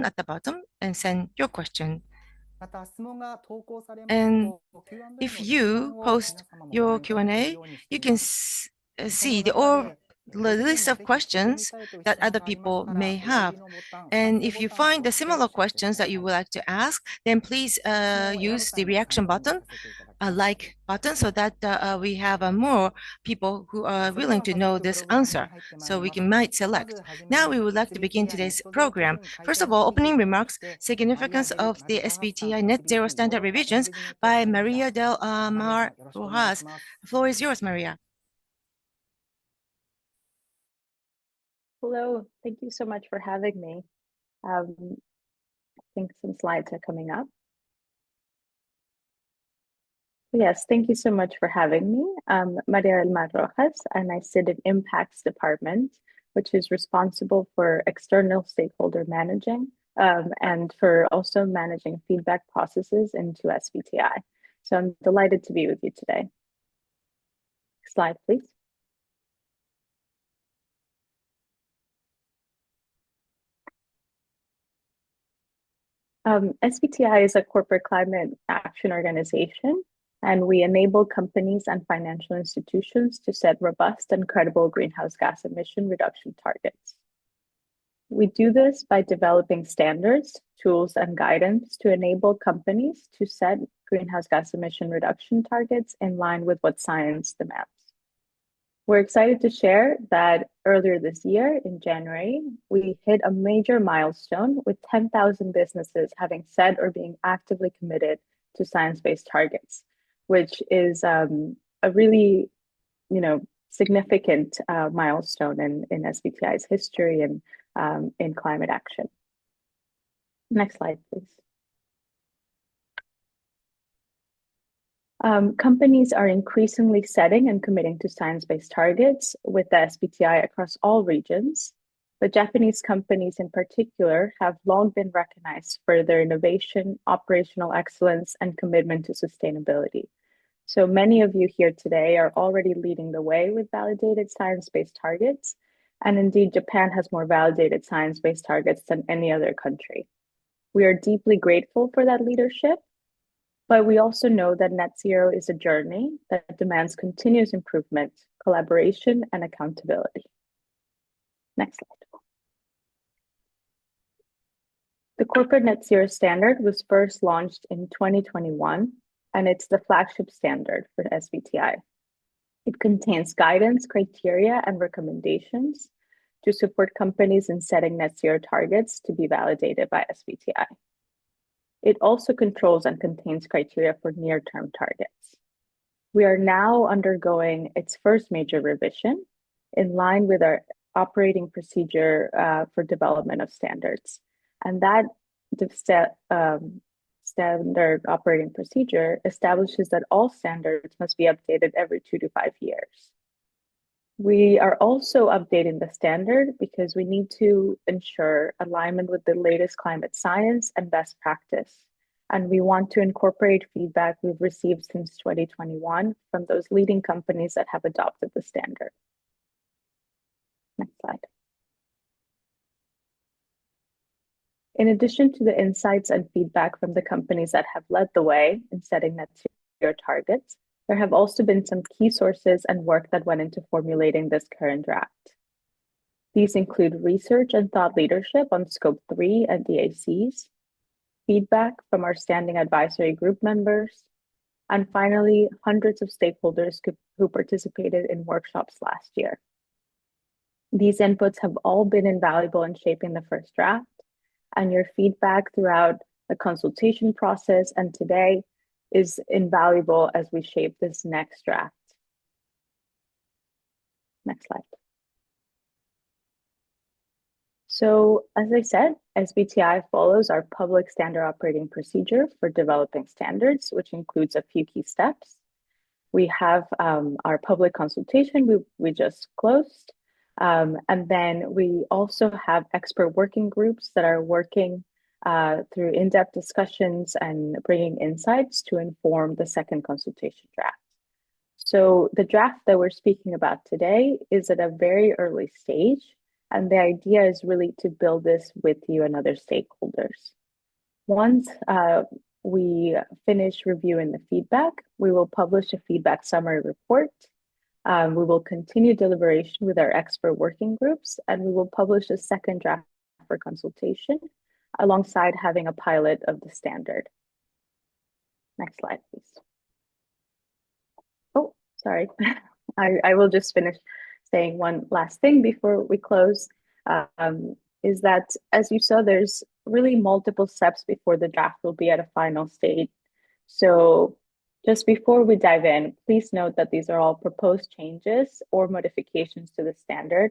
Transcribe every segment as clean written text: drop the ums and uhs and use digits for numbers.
button at the bottom and send your question. また、質問が投稿されます And と、Q&A の if 時 you 間を post 皆様もご your 覧いただける Q&A, ようにして you い can ます。そ see の the 中 all で、the ご自身 list も of ぜひ聞いてみ questions たいという that 質問 other がありまし people たら、 may お have. 選びのボタン、再 And 生 if ボ you タンを find 押 the して similar 教えてく questions だ that さ you い。 would like to ask, then please 質問を選 use ぶ the 際の参 reaction 考に button, させていただき a ます。 like button, so that we have more people who are それで willing は to 早 know 速プ this ログラムに answer, 入ってまい so り we ます。 can might ま select. ずはじめ Now に we would like to begin SBTi ネッ today's トゼロ基 program. 準改 First 正 of 法 all, につい opening てお話しし remarks, て、マリア significance デル・of マル the ロハスさん、 SBTi Net Zero SBT ヨー Standard ロッパラン Revisions ゲージネット by 代表者、 Maria del マリアさ Mar ん、よろしくお願い Rojas. します。 The floor is yours, Maria. Hello, thank you so much for having me. I think some slides are coming up. Yes, thank you so much for having me. I'm Maria del Mar Rojas, and I sit in Impacts Department, which is responsible for external stakeholder managing and for also managing feedback processes into SBTi. So I'm delighted to be with you today. Slide, please. SBTi is a corporate climate action organization, and we enable companies and financial institutions to set robust and credible greenhouse gas emission reduction targets. We do this by developing standards, tools, and guidance to enable companies to set greenhouse gas emission reduction targets in line with what science demands. We're excited to share that earlier this year, in January, we hit a major milestone with 10,000 businesses having set or being actively committed to science-based targets, which is a really, significant milestone in SBTi's history and in climate action. Next slide, please. Companies are increasingly setting and committing to science-based targets with the SBTi across all regions, but Japanese companies in particular have long been recognized for their innovation, operational excellence, and commitment to sustainability. So many of you here today are already leading the way with validated science-based targets, and indeed Japan has more validated science-based targets than any other country. We are deeply grateful for that leadership, but we also know that net zero is a journey that demands continuous improvement, collaboration, and accountability. Next slide. The corporate net zero standard was first launched in 2021, and it's the flagship standard for SBTi. It contains guidance, criteria, and recommendations to support companies in setting net zero targets to be validated by SBTi. It also controls and contains criteria for near-term targets. We are now undergoing its first major revision in line with our operating procedure for development of standards. And that standard operating procedure establishes that all standards must be updated every 2 to 5 years. We are also updating the standard because we need to ensure alignment with the latest climate science and best practice. And we want to incorporate feedback we've received since 2021 from those leading companies that have adopted the standard. Next slide. In addition to the insights and feedback from the companies that have led the way in setting net zero targets, there have also been some key sources and work that went into formulating this current draft. These include research and thought leadership on Scope 3 and DACs, feedback from our standing advisory group members, and finally, hundreds of stakeholders who participated in workshops last year. These inputs have all been invaluable in shaping the first draft, and your feedback throughout the consultation process and today is invaluable as we shape this next draft. Next slide. So, as I said, SBTi follows our public standard operating procedure for developing standards, which includes a few key steps. We have our public consultation we just closed, and then we also have expert working groups that are working through in-depth discussions and bringing insights to inform the second consultation draft. So the draft that we're speaking about today is at a very early stage, and the idea is really to build this with you and other stakeholders. Once we finish reviewing the feedback, we will publish a feedback summary report. We will continue deliberation with our expert working groups, and we will publish a second draft for consultation alongside having a pilot of the standard. Next slide, please. Oh, sorry. I will just finish saying one last thing before we close, is that, as you saw, there's really multiple steps before the draft will be at a final stage. So just before we dive in, please note that these are all proposed changes or modifications to the standard,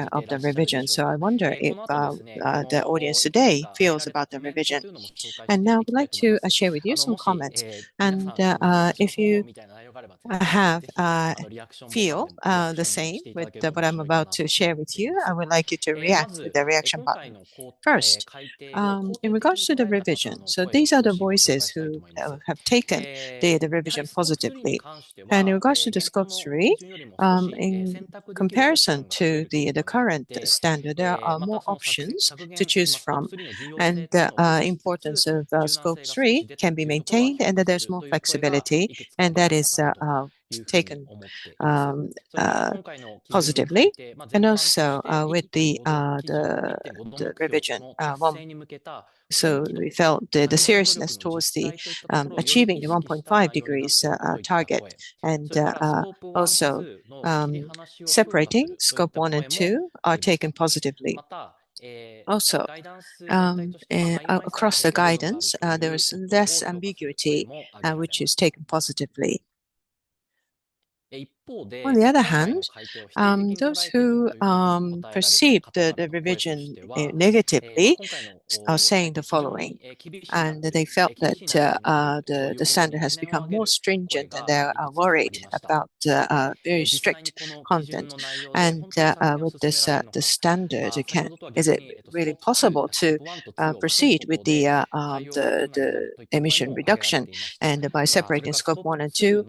idea of the revision. So I wonder if the audience today feels about the revision. And now I would like to share with you some comments. And if you have feel the same with what I'm about to share with you, I would like you to react with the reaction button. First, in regards to the revision, so these are the voices who have taken the revision positively. And in regards to the scope 3, in comparison to the current standard, there are more options to choose from. And the importance of scope 3 can be maintained, and that there's more flexibility, and that is taken positively. And also with the revision one, so we felt the seriousness towards the achieving the 1.5 degrees target, and also separating scope 1 and 2 are taken positively. Also, across the guidance, there is less ambiguity, which is taken positively. On the other hand, those who perceive the revision negatively are saying the following, and they felt that the standard has become more stringent, and they are worried about very strict content. And with this the standard, is it really possible to proceed with the emission reduction? And by separating scope 1 and 2,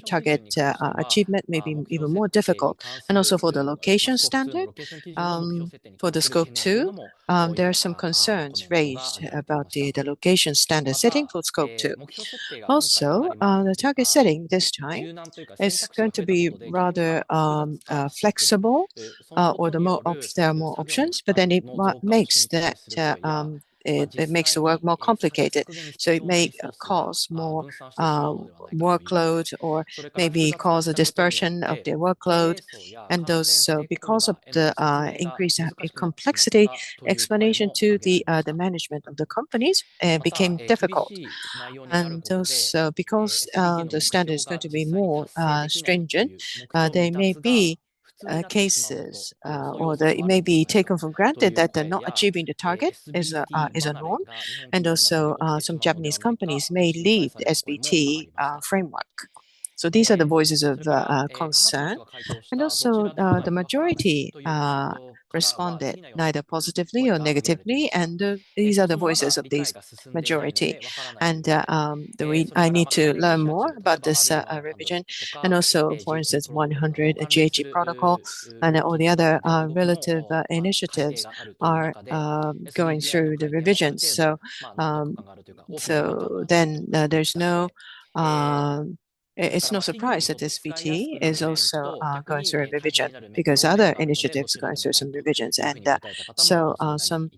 target achievement may be even more difficult. And also for the location standard, for the scope 2, there are some concerns raised about the location standard setting for scope 2. Also, the target setting this time is going to be rather flexible, or there are more options, but then it makes that it makes the work more complicated. So it may cause more workload, or maybe cause a dispersion of the workload. And those, so because of the increased complexity, explanation to the management of the companies became difficult. And those, because the standard is going to be more stringent, there may be cases, or it may be taken for granted that not achieving the target is a norm, and also some Japanese companies may leave the SBT framework. So these are the voices of concern, and also the majority responded neither positively or negatively, and these are the voices of these majority. And I need to learn more about this revision, and also, for instance, 100 GHG protocol and all the other relative initiatives are going through the revisions. So, then there's no. It's no surprise that SBT is also going through a revision, because other initiatives are going through some revisions. And so some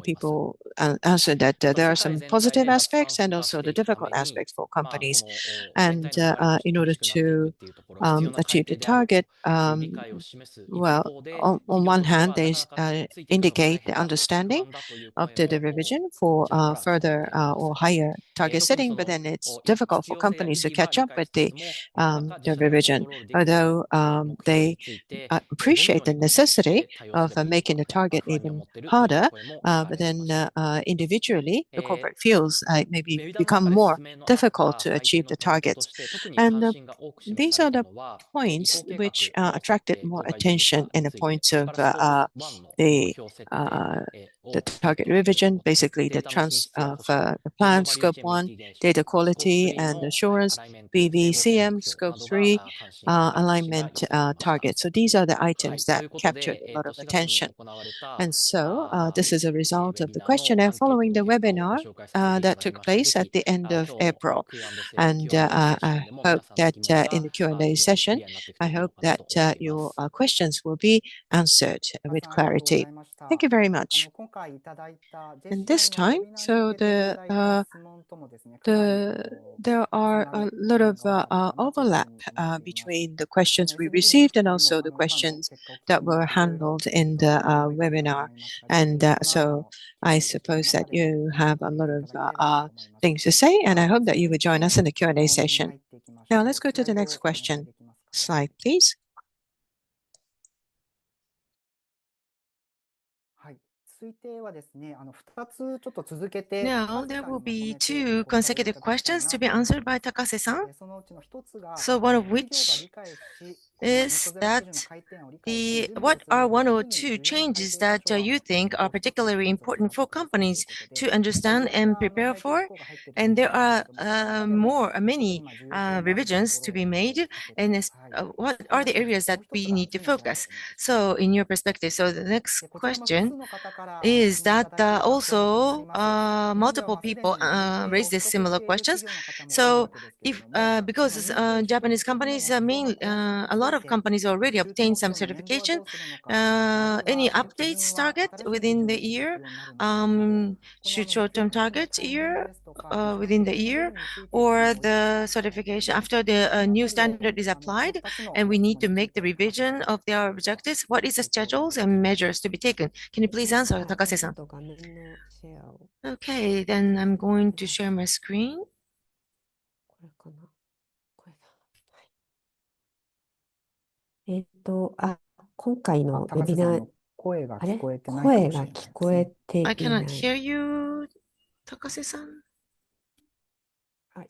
people answered that there are some positive aspects and also the difficult aspects for companies. And in order to achieve the target, well, on one hand, they indicate the understanding of the revision for further or higher target setting, but then it's difficult for companies to catch up with the revision, although they appreciate the necessity of making the target even harder, but then individually, the corporate feels it may become more difficult to achieve the targets. And these are the points which attracted more attention in the points of the target revision, basically the transfer plan, scope 1, data quality and assurance, BVCM, scope 3, alignment target. So these are the items that captured a lot of attention. And so this is a result of the questionnaire following the webinar that took place at the end of April. And I hope that in the Q&A session, I hope that your questions will be answered with clarity. Thank you very much. And this time, so there are a lot of overlap between the questions we received and also the questions that were handled in the webinar. And so I suppose that you have a lot of things to say, and I hope that you will join us in the Q&A session. Now let's go to the next question. Slide, please. Now, there will be two consecutive questions to be answered by Takase-san. So one of which is that what are one or two changes that you think are particularly important for companies to understand and prepare for? And there are many revisions to be made. And what are the areas that we need to focus? So, in your perspective, so the next question is that also multiple people raise this similar questions. So if because Japanese companies, a lot of companies already obtained some certification. Any updates target within the year? Should short-term target year within the year, or the certification after the new standard is applied, and we need to make the revision of their objectives? What is the schedules and measures to be taken? Can you please answer, Takase-san? Okay, then I'm going to share my screen. 今回のウェビナー、声があれ聞こえてないか声がもしれないです聞こえね。て I い cannot ない。hear you, Takase-san.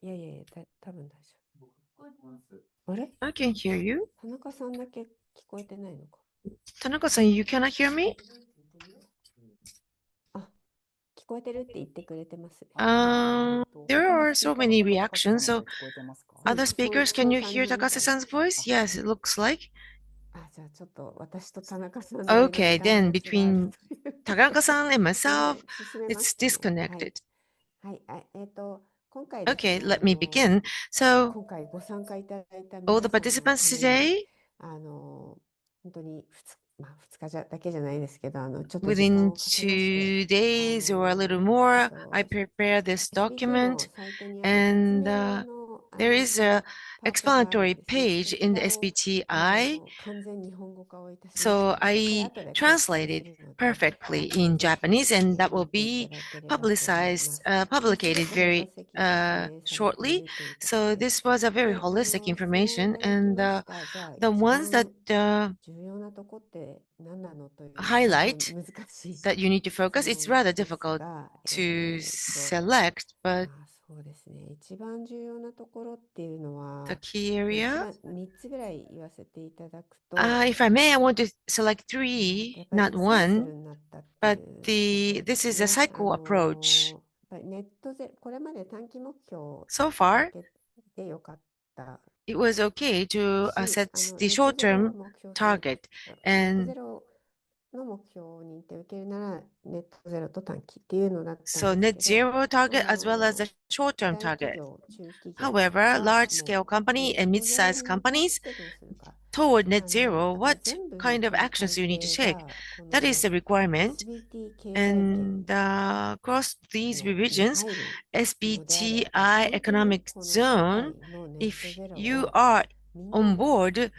いやいやいや、多分大丈夫。あれ I can hear you. 田中さんだけ聞こえてないのか。Tanaka-san, you cannot hear me? 聞こえてるって言ってくれてますね。There are so many reactions. So 聞こえてますか？ other speakers, can you hear Takase-san's voice? Yes, it looks like. じゃあちょっと私と田中さんの間に Okay, then 断絶がある between という Tanaka-san and myself, 進めます it's けども、はい。 disconnected. 今回ですね、 Okay, let me begin. So 今回ご参加いただいた all 皆 the さんの participants ために today, 本当に2日だけじゃないですけど、ちょっと時間 within をかけまして、 2 days or a little more, I prepare this SBT の document, サイトにある説 and 明の there is a パートがあるん explanatory ですね。 page in the そちらを SBTi. 完全日本語化をいたしました So ので、これ I 後で公開 translated するので、perfectly in ぜひ Japanese, and that will 見てい be ただければと思いま publicized, す。 publicated それぞれ very が席説明されてい shortly. るというとこ So ろで、 this was a very で、 holistic 質問 information, いただき and ました。じゃあ the 一 ones that 番重要なとこって何なのという、ちょっ highlight と難しい that you need to 質 focus, it's 問 rather です difficult が、to select, but そうですね。一番重要なところっていうのは、 the key 一 area. 番3つぐらい言わせていただくと、 If I may, I want to select や three, っぱり not サイク one, ルになったってい but うこと this で is す a ね。cycle approach. やっぱりネットゼロ、これまで短期目標 So far, だけでよかったし、 it was okay to set ネ the ットゼロを short-term 目標とする target, ネット and ゼロの目標を認定を受けるなら、ネットゼロと短期っていうのだったん so ですけど、 net zero target as well as the short-term 大企 target. 業、中企業 However, はも large-scale う company ネッ and トゼロ mid-sized に向かっ companies てどうするか。 toward だ net か zero, ら what 全部の kind of 切り actions you need to 改 take? 定がこ That is の the requirement. SBT 経済圏 And across these のに revisions, 入るのであれば、 SBTi 本当に economic この世 zone, 界のネット if ゼロ you を are みん on なで board,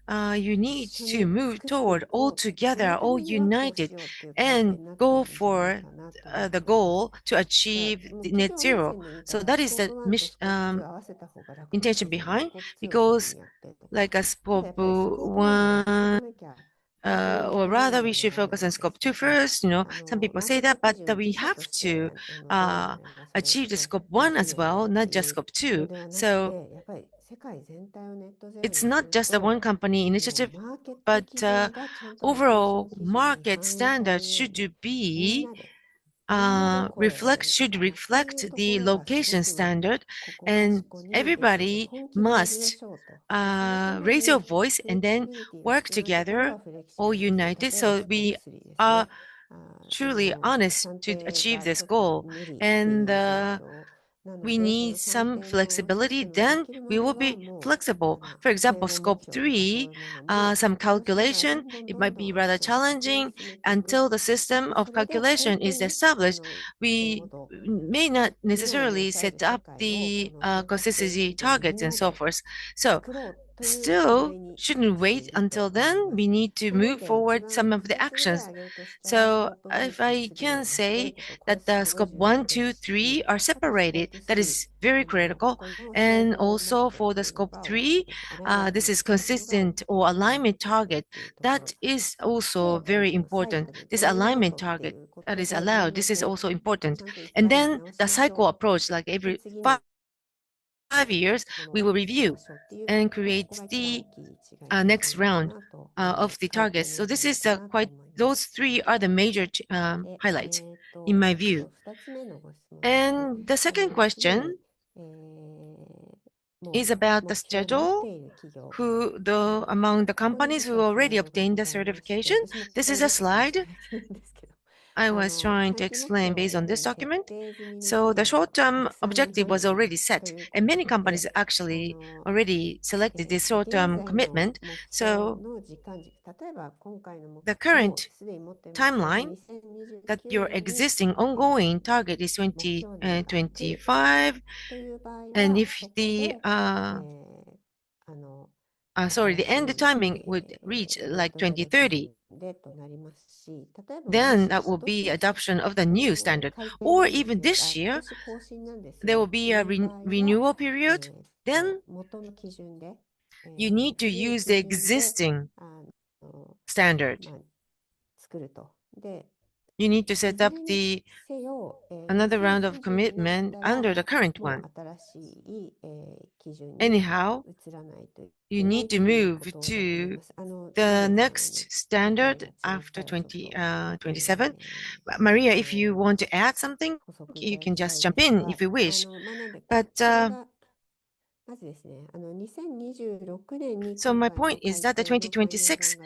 もう you 一 need 緒 to に move 尽くしてい toward こ all う、そ together, のた all めにワークを united, しようっていう体制 and になってい go るんじゃない for かなと思 the っています。 goal to だ achieve もう the 企 net 業目 zero. 線で見た So ら that ス is コー the プ1とスコープ2合わせた方が楽なんで intention すよね。 behind, スコープ2を先 because にやってとか。 like a ただやっ scope ぱりスコープ1でやっていか 1, なきゃいけ or ない rather の we で should はない focus on です scope 2か。 first. Some マ people ー say ケット that, 基 but 準 we 自社 have として to どういうものを出す achieve the と scope ま 1 as ずいよ well, ねっ not てい just う scope の 2. ではなく So て、やっぱり世界全体をネットゼロ it's にす not る just the と、 one company もう initiative, マーケット but 基準がちゃんとオペレーション overall 基準に market 反映され standards るよう should に、みん be なでみんなで声を上げ should る。そういう reflect とこ the ろがすご location く standard, ここか and しこにできる。 everybody 本気でやりま must しょうと。で、そのため raise your に voice フレ and キシ then ビリティが work 必要なところ together, はフレキシ all ビリティ。 united, 例えば so スコー we プ3です are ね。truly honest 算 to 定 achieve が this ちょっと goal. 無理っていう And 状況なの we で、そ need の算 some 定のシス flexibility, テムがで then きる we まで will は be もう flexible. For 成 example, 分目 scope 標とかそうい 3, うものも some こうしながらど calculation, んどん it どん might どん be rather そうですね、 challenging 進めていく。 until the system で、 of それで本 calculation 当 is にestablished. ちょ We うど may not 未来を necessarily 抑える set 世 up 界を the この計画性 consistency 企業み targets ん and な so で forth. So 作ろうという時 still 代に shouldn't 来てい wait ると until 思い then. ます。 We need to なの move で、一 forward 番 some of the 2つぐらい actions. 挙げるとしたら、ス So コープ1、if I 2、3 can をセパレ say ートと、これ that す the ごい scope 重要 1, で 2, すし、3 are あとスコー separated, プ that 3、is very critical. この総 And 合目 also 標 for と the いうの scope がおそら 3, くアライメント this に is していくのが consistent or 一番 alignment 大事 target. っていうところ That is で、 also very サイ important. クル、 This タイムアウ alignment トってい target うこ that と is でみん allowed. な This is で also ち important. ゃんと一 And 回 then 直し the ましょ cycle う。 approach, like で、 every 次に 5 5 years, we will review and create the next round of the targets. So this is those three are the major highlights in my view. And the second question is about the schedule among the companies who already obtained the certification. This is a slide I was trying to explain based on this document. So the short-term objective was already set, and many companies actually already selected this short-term commitment. So the current timeline that your existing ongoing target is 2025, and if the the end timing would reach like 2030, then that will be adoption of the new standard. Or even this year, there will be a renewal period. Then you need to use the existing standard. You need to set up another round of commitment under the current one. Anyhow, you need to move to the next standard after 2027. Maria, if you want to add something, you can just jump in if you wish. But so my point is that the 2026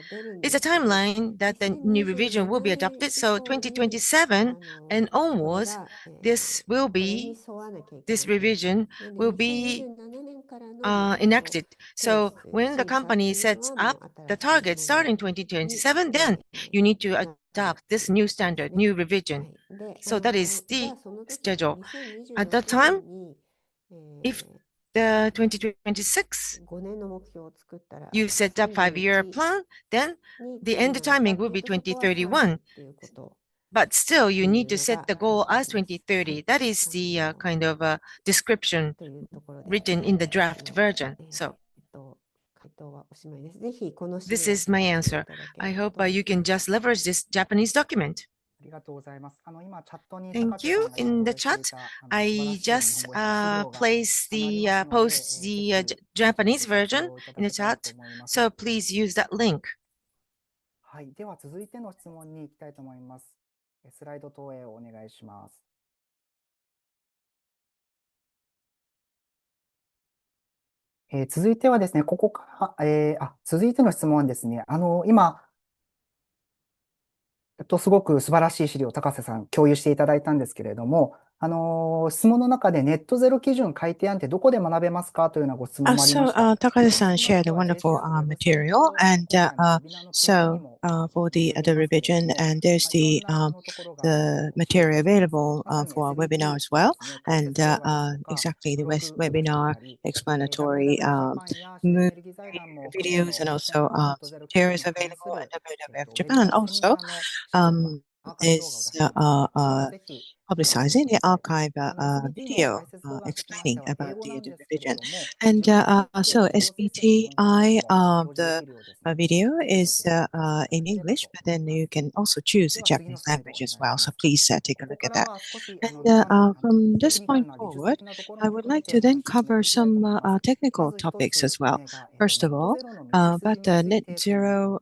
is a timeline that the new revision will be adopted. So 2027 and onwards, this revision will be enacted. So when the company sets up the target starting 2027, then you need to adopt this new standard, new revision. So that is the schedule. At that time, if the 2026 you set up 5-year plan, then the end timing will be 2031. But still, you need to set the goal as 2030. That is the kind of description written in the draft version. So this is my answer. I hope you can just leverage this Japanese document. Thank you. In the chat, I just post the Japanese version in the chat. So please use that link. はい。では続いての質問に行きたいと思います。スライド投影をお願いします。続いてはですね、ここから、続いての質問はですね、今、すごく素晴らしい資料を高瀬さん共有していただいたんですけれども、質問の中でネットゼロ基準改定案ってどこで学べますかというようなご質問もありました。Takase-san shared a wonderful material, and for the revision, and there's the material available for our webinar as well, and exactly the webinar explanatory videos and also materials available at WWF Japan also is publicizing the archive video explaining about the revision. And so SBTi, the video is in English, but then you can also choose the Japanese language as well. So please take a look at that. And from this point forward, I would like to then cover some technical topics as well. First of all, about the net zero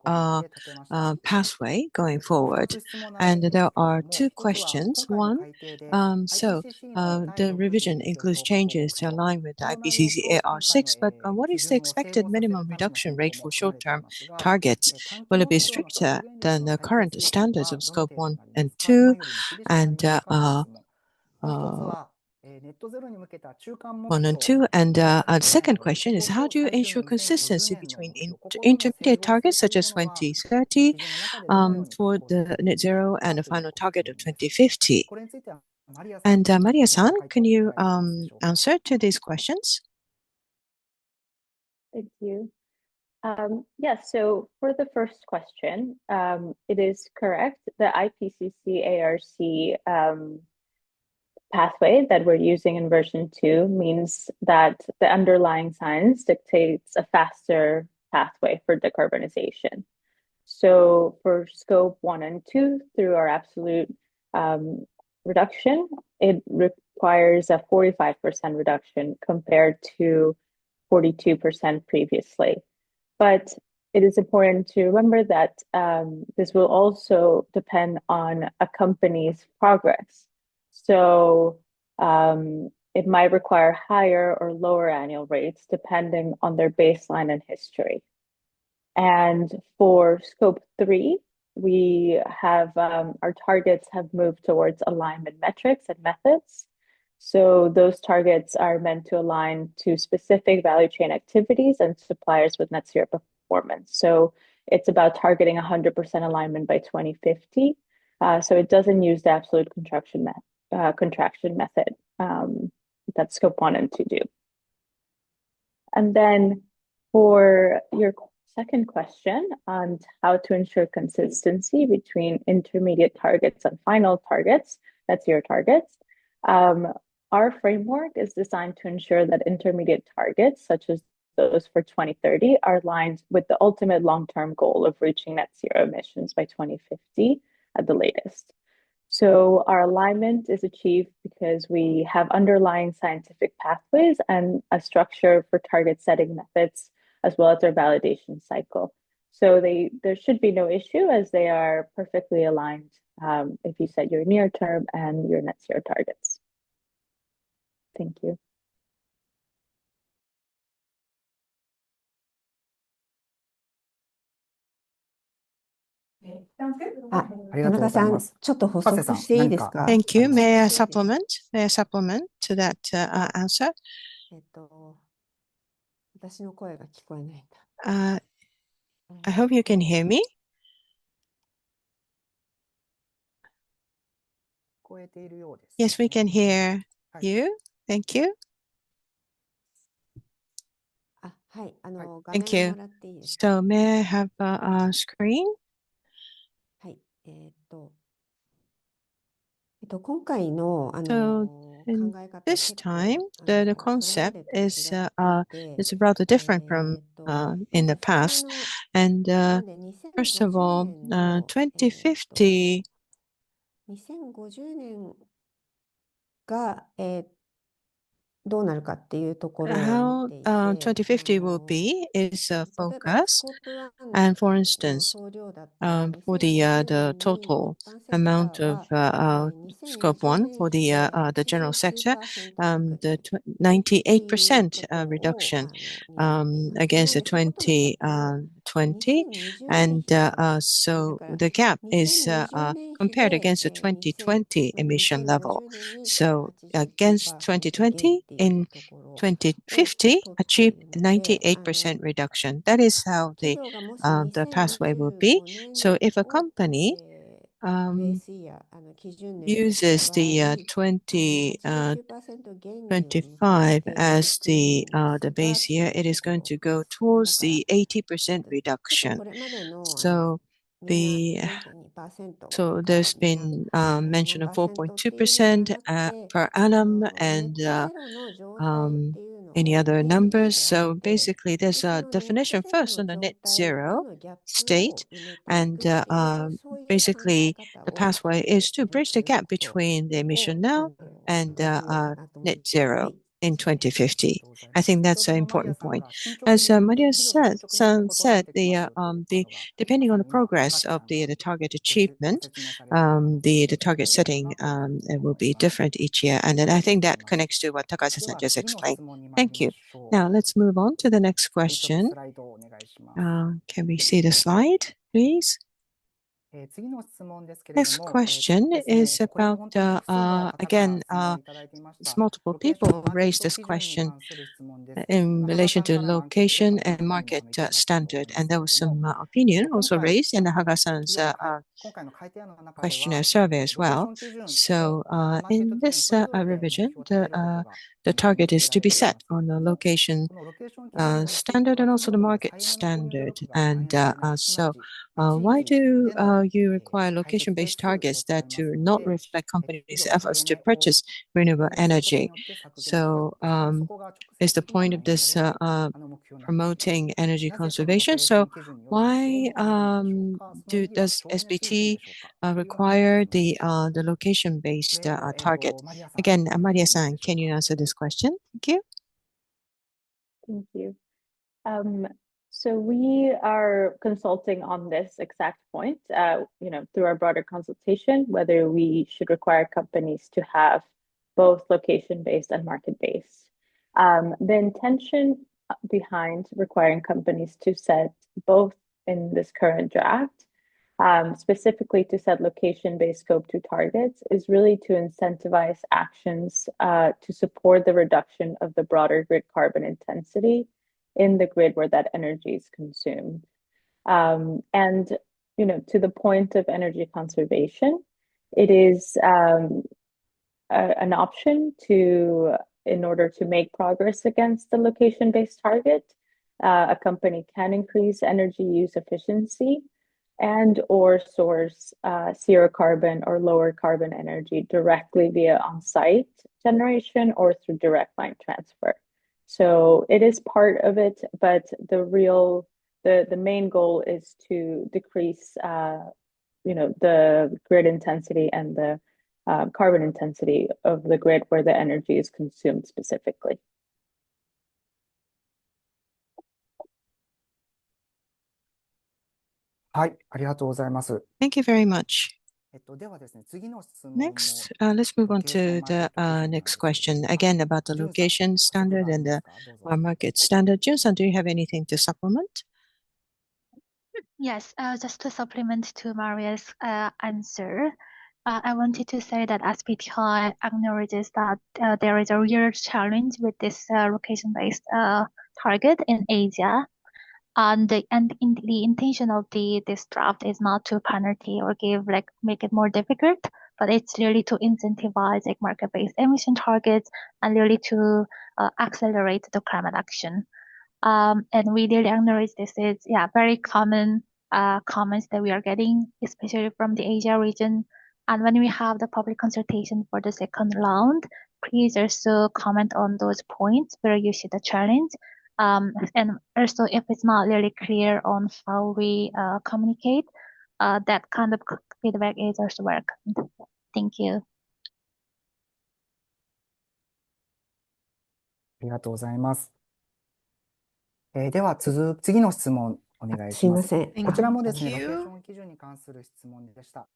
pathway going forward. And there are two questions. One, the revision includes changes to align with the IPCC AR6, but what is the expected minimum reduction rate for short-term targets? Will it be stricter than the current standards of Scope 1 and 2? And 1 and 2. And the second question is, how do you ensure consistency between intermediate targets such as 2030 toward the net zero and a final target of 2050? And Maria-san, can you answer to these questions? Thank you. Yes, so for the first question, it is correct. The IPCC ARC pathway that we're using in version 2 means that the underlying science dictates a faster pathway for decarbonization. So for Scope 1 and 2, through our absolute reduction, it requires a 45% reduction compared to 42% previously. But it is important to remember that this will also depend on a company's progress. So it might require higher or lower annual rates depending on their baseline and history. And for scope 3, we have our targets have moved towards alignment metrics and methods. So those targets are meant to align to specific value chain activities and suppliers with net zero performance. So it's about targeting 100% alignment by 2050. So it doesn't use the absolute contraction method. That's scope 1 and 2 do. And then for your second question on how to ensure consistency between intermediate targets and final targets, net zero targets, our framework is designed to ensure that intermediate targets, such as those for 2030, are aligned with the ultimate long-term goal of reaching net zero emissions by 2050 at the latest. So our alignment is achieved because we have underlying scientific pathways and a structure for target setting methods, as well as their validation cycle. So there should be no issue as they are perfectly aligned if you set your near term and your net zero targets. Thank you. Sounds good. ありがとうございます。ちょっと補博士さん、足していいですか？何か Thank you. May I supplement? May I supplement to that answer? 私の声が聞こえないんだ。I hope you can hear me. 聞こえているようです。Yes, we can hear はい。you. Thank you. はい、画 Thank 面 you. もらっていいですか？ So may I have a screen? はい、今回のSo 考 in え方 this 結 time, 構 the それま concept でと違 is っていて、 is rather different from ま in ず the 最初 past. の And なんで first of 2050 all, 年の2050 2050年がどうなるかっていうところを how 見ていて、 2050 will be is a 例えば focus. スコープ1 And for の instance, 総量だったら for the 2050 the 年に total 一般セクタ amount ー of は scope 2020 one 年 for 比で the general sector, 89% 削 the 減 98% っていうことを reduction 担っています。 against な the のでそことのギャップを 2020, 2020 年 and 比で、だ so から the gap is 2020年比 compared で against the 2020 emission level. 2050年に So 89% against 減っ 2020, ていう in ところを 2050, 取ってい achieve るので、 98% reduction. That is how 企業がもし the pathway will be. 2025年 So if a を company ベー um, スイヤー、基準年とした uses 場合、the 89% 減に向かっ 2025 ていく as とい the うんです base が、 year, ってい it う is とこ going ろ。 to go だ towards から the 80% ちょっと reduction. これまでの So みんな the 4.2% so か there's みんな been mention of 4% っていうのでは 4.2% なくて、 per annum ネッ and トゼロの状態っ um, ていうの any を other 定義 numbers. してあ So げて、 basically, で there's そ a のネットゼ definition ロ first の on the 状 net 態と zero のギャップ state, を埋めていく and っていう、そういう考え basically 方 the を pathway is to やるっ bridge て the いうこ gap と between the emission を now and 言おうかなと思い net ます。は zero い。 in ありが 2050. とうござい I ます。 think 先 that's ほど an のマリア important さん point. が進捗 As によって Maria 企業が進 said, 捗によって異なってきますという the のが、ま depending さ on に the 今、高 progress 瀬 of さん the が target ご achievement, 説明されたような the とこ target ろなの setting かなというふうに it will 思い be ます。 different each year. あ And り then が I とう think ござい that ます。 connects to what で Takase-san は just 次の explained. 質問に参り Thank ま you. しょ Now let's move on to the next う。ちょっと question. スライドをお願いします。 Can we see the slide, please? 次の質問ですけれど Next も、question ですね、 is これも about 本当に複数の方から again 質問をいただいていました。 multiple ロケーション people マーケッ raised ト this 基準に question 関する質問です。 in 羽賀 relation さん to からのアンケート結 location 果の and 中にも market いただいたと思うん standard. です And け there れ was ども、 some opinion 今 also 回、raised in 企 Hagasan's 業の今回の改定案の中で questionnaire は、survey as ロケーシ well. ョン基準と So マーケット in 基準 this それぞれで目 revision, 標を立てることが the 義 target 務 is 付け to られ be てい set ます。 on the でも、 location このロケーション基準について standard は and 企 also the 業では market 債務の保有努 standard. 力が反映 And されるので、すなわ so ち Why do you require location-based targets that do not reflect companies' efforts to purchase renewable energy? So is the point of this promoting energy conservation? So why does SBT require the location-based target? Again, Maria-san, can you answer this question? Thank you. Thank you. So we are consulting on this exact point, through our broader consultation, whether we should require companies to have both location-based and market-based. The intention behind requiring companies to set both in this current draft, specifically to set location-based scope 2 targets, is really to incentivize actions to support the reduction of the broader grid carbon intensity in the grid where that energy is consumed. And to the point of energy conservation, it is an option in order to make progress against the location-based target, a company can increase energy use efficiency and or source zero carbon or lower carbon energy directly via on-site generation or through direct line transfer. So it is part of it, but the main goal is to decrease the grid intensity and the carbon intensity of the grid where the energy is consumed specifically. Thank you very much. Next, let's move on to the next question, again about the location standard and the market standard. Jun-san, do you have anything to supplement? Yes, just to supplement to Maria's answer, I wanted to say that SBTi acknowledges that there is a real challenge with this location-based target in Asia. And the intention of this draft is not to penalty or make it more difficult, but it's really to incentivize market-based emission targets and really to accelerate the climate action. And we really acknowledge this is very common comments that we are getting, especially from the Asia region. And when we have the public consultation for the second round, please also comment on those points where you see the challenge. And also, if it's not really clear on how we communicate, that kind of feedback is also welcome. Thank you. ありがとうございます。では次の質問お願いします。すいません。こちらもですね、ロケーション基準に関する質問でした。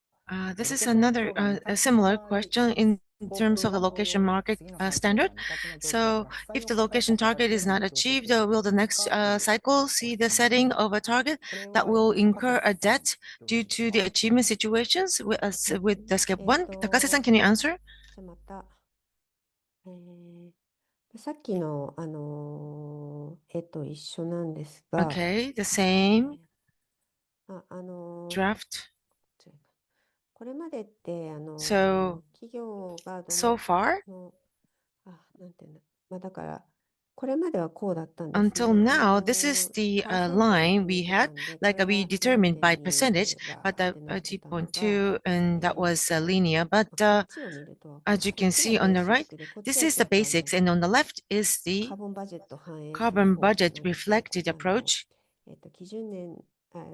This is another similar question in terms of the location market standard. So if the location target is not achieved, will the next cycle see the setting of a target that will incur a debt due to the achievement situations with the step 1? Takase-san, can you answer? また、さっきの、一緒なんですが、Okay, the same あ、draft. これまでって、So 企業がso far, なんていうんだ、だから、これまではこうだったんですね。 until now, this is the line we had, like we determined by percentage, but the 2.2, and that was linear. But as you can see on the right, this is the basics, and on the left is the carbon budget reflected approach.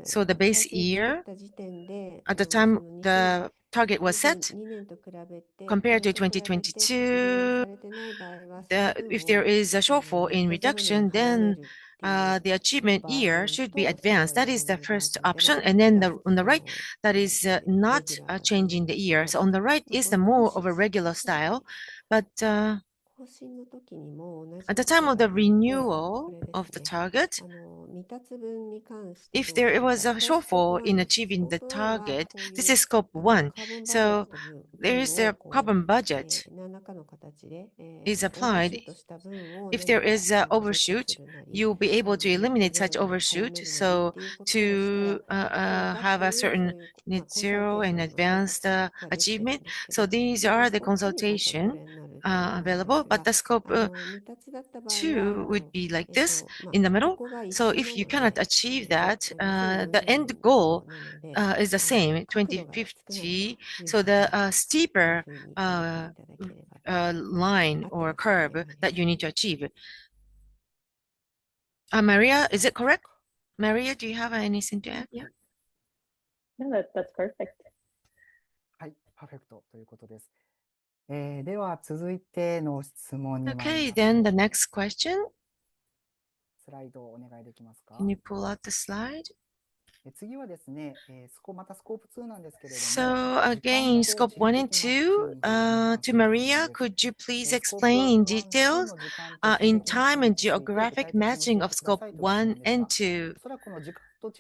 So the base year, at the time the target was set, compared to 2022, if there is a shortfall in reduction, then the achievement year should be advanced. That is the first option. And then on the right, that is not changing the year. So on the right is the more of a regular style. But at the time of the renewal of the target, if there was a shortfall in achieving the target, this is scope 1. So there is a carbon budget is applied. If there is an overshoot, you'll be able to eliminate such overshoot. So to have a certain net zero and advanced achievement. So these are the consultation available, but the scope 2 would be like this in the middle. So if you cannot achieve that, the end goal is the same, 2050. So the steeper line or curve that you need to achieve. Maria, is it correct? Maria, do you have anything to add? Yeah. No, that's perfect. はい、パーフェクトということです。では続いての質問に参り Okay, ます。 then the next question. スライドをお願いできますか？ Can you pull out the slide? 次はですね、またスコープ2なんですけれども、 So again, scope 1 and 2, to Maria, could you please explain in details in time and geographic matching of scope 1 and 2?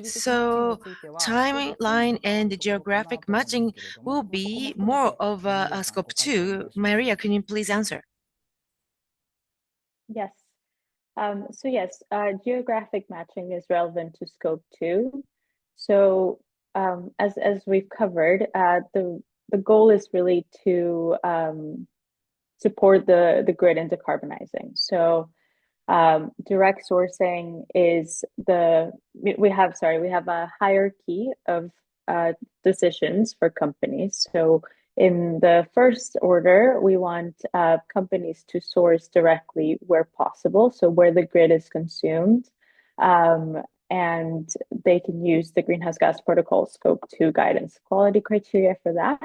So timeline and geographic matching will be more of a scope 2. Maria, can you please answer? Yes. So yes, geographic matching is relevant to scope 2. So as we've covered, the goal is really to support the grid in decarbonizing. So direct sourcing is we have a hierarchy of decisions for companies. So in the first order, we want companies to source directly where possible, so where the grid is consumed, and they can use the Greenhouse Gas Protocol Scope 2 guidance quality criteria for that.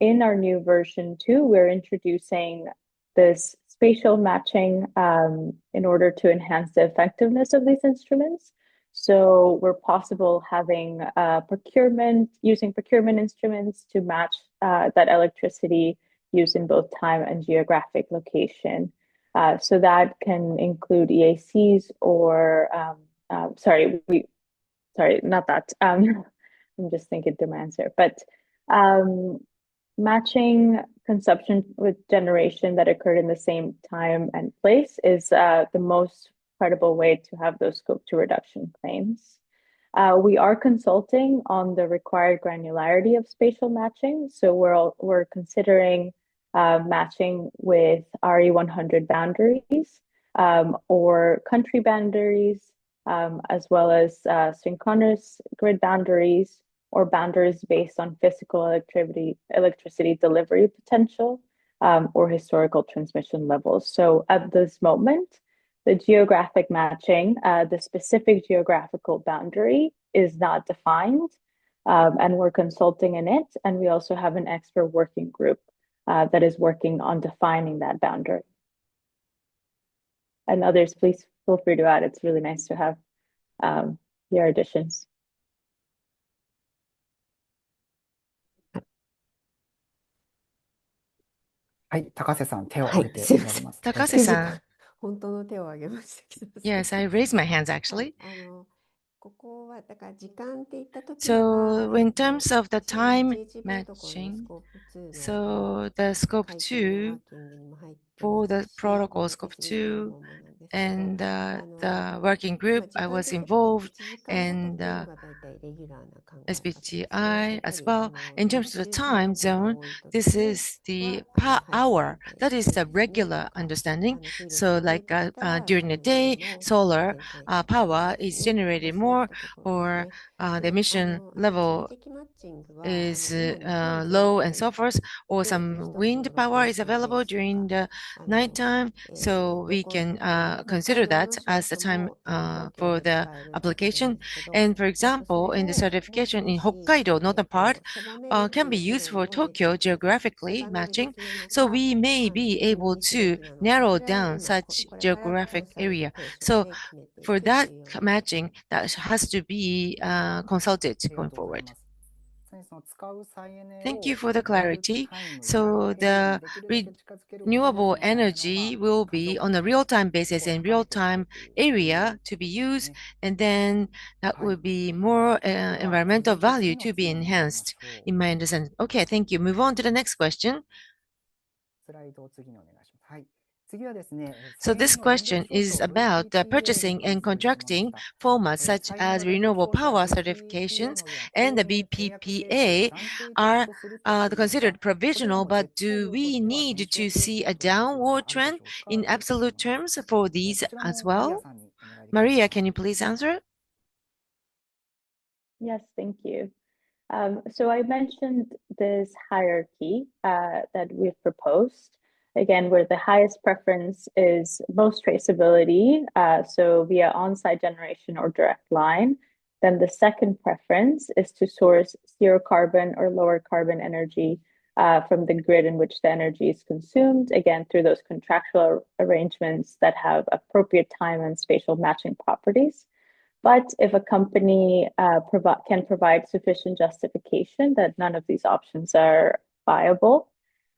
In our new version 2, we're introducing this spatial matching in order to enhance the effectiveness of these instruments. So we're possible having using procurement instruments to match that electricity used in both time and geographic location. So that can include EACs or, not that. I'm just thinking through my answer, but matching consumption with generation that occurred in the same time and place is the most credible way to have those scope 2 reduction claims. We are consulting on the required granularity of spatial matching. So we're considering matching with RE100 boundaries or country boundaries, as well as synchronous grid boundaries or boundaries based on physical electricity delivery potential or historical transmission levels. So at this moment, the geographic matching, the specific geographical boundary is not defined, and we're consulting in it. And we also have an expert working group that is working on defining that boundary. And others, please feel free to add. It's really nice to have your additions. はい、高瀬さん、手を挙げておられます。高瀬さん。本当の手を挙げましたけど。Yes, I raised my hands actually. ここはだから時間って言った時 So in terms of the time matching, so the scope 2 for the protocol scope 2 and the working group, I was involved and SBTi as well. In terms of the time zone, this is the per hour. That is the regular understanding. So like during the day, solar power is generated more, or the emission level is low and so forth, or some wind power is available during the nighttime. So we can consider that as the time for the application. And for example, in the certification in Hokkaido, northern part, can be used for Tokyo geographically matching. So we may be able to narrow down such geographic area. So for that matching, that has to be consulted going forward. Thank you for the clarity. So the renewable energy will be on a real-time basis and real-time area to be used, and then that will be more environmental value to be enhanced, in my understanding. Okay, thank you. Move on to the next question. So this question is about purchasing and contracting formats such as renewable power certifications and the BPPA are considered provisional, but do we need to see a downward trend in absolute terms for these as well? Maria, can you please answer? Yes, thank you. So I mentioned this hierarchy that we've proposed, again, where the highest preference is most traceability, so via on-site generation or direct line. Then the second preference is to source zero carbon or lower carbon energy from the grid in which the energy is consumed, again, through those contractual arrangements that have appropriate time and spatial matching properties. But if a company can provide sufficient justification that none of these options are viable,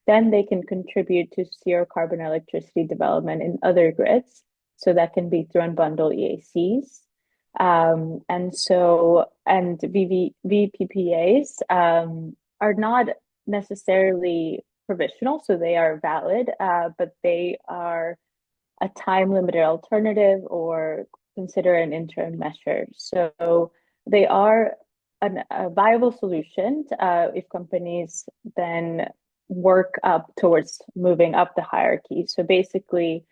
then they can contribute to zero carbon electricity development in other grids. So that can be through unbundled EACs. And VPPAs are not necessarily provisional, so they are valid, but they are a time-limited alternative or consider an interim measure. So they are a viable solution if companies then work up towards moving up the hierarchy. So basically,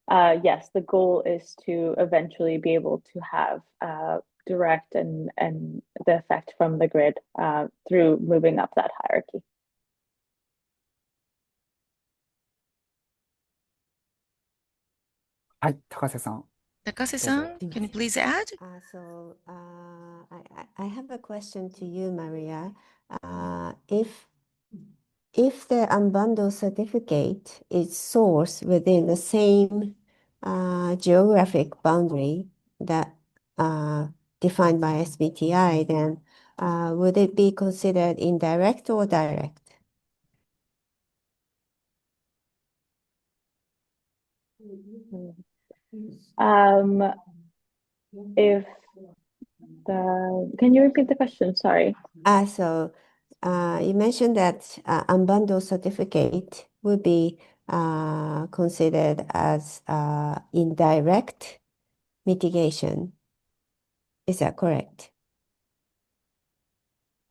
yes, the goal is to eventually be able to have direct and the effect from the grid through moving up that hierarchy. Takase-san, can you please add? I have a question to you, Maria. If the unbundled certificate is sourced within the same geographic boundary that defined by SBTi, then would it be considered indirect or direct? Can you repeat the question? Sorry. You mentioned that unbundled certificate would be considered as indirect mitigation. Is that correct?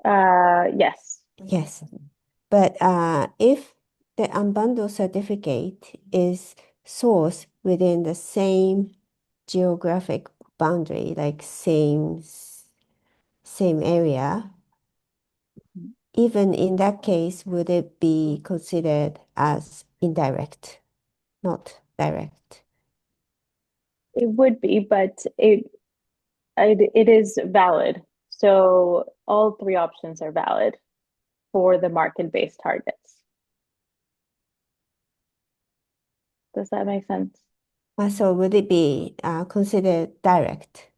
Yes. Yes. But if the unbundled certificate is sourced within the same geographic boundary, like same area, even in that case, would it be considered as indirect, not direct? It would be, but it is valid. So all three options are valid for the market-based targets. Does that make sense? So would it be considered direct?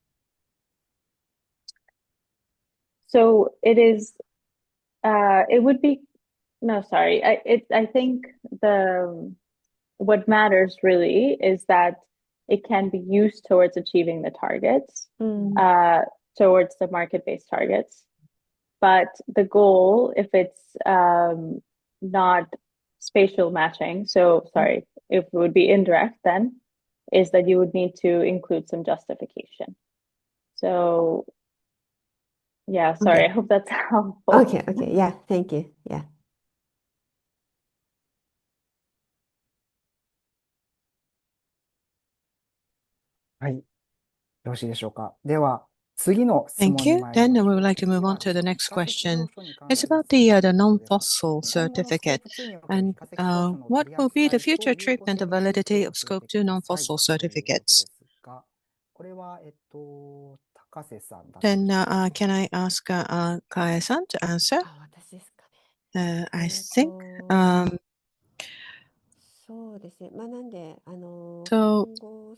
So it is, it would be, no, sorry. I think what matters really is that it can be used towards achieving the targets, towards the market-based targets. But the goal, if it's not spatial matching, so sorry, if it would be indirect then, is that you would need to include some justification. So yeah, sorry, Okay. I hope that's helpful. Okay, yeah, thank you. Yeah. はい。よろしいでしょうか。では、次の質 Thank 問に you. 参り Then ま we しょ would う。 like to 次 move は on to the ですね、 next 非化石資 question. 料書に関 It's する about 質問 the ですけれども、 non-fossil 今後のスコー certificate プ2における and 非化石資料書の what 取り will be 扱 the いと future 有効 treatment 性 and について validity 教 of え Scope てく 2 ださい non-fossil ということで certificates. すが、これは、高瀬さんだったで Then しょうか。 can I ask Kae-san to answer? 私ですかね。I think そうですね。なんで、so 今後、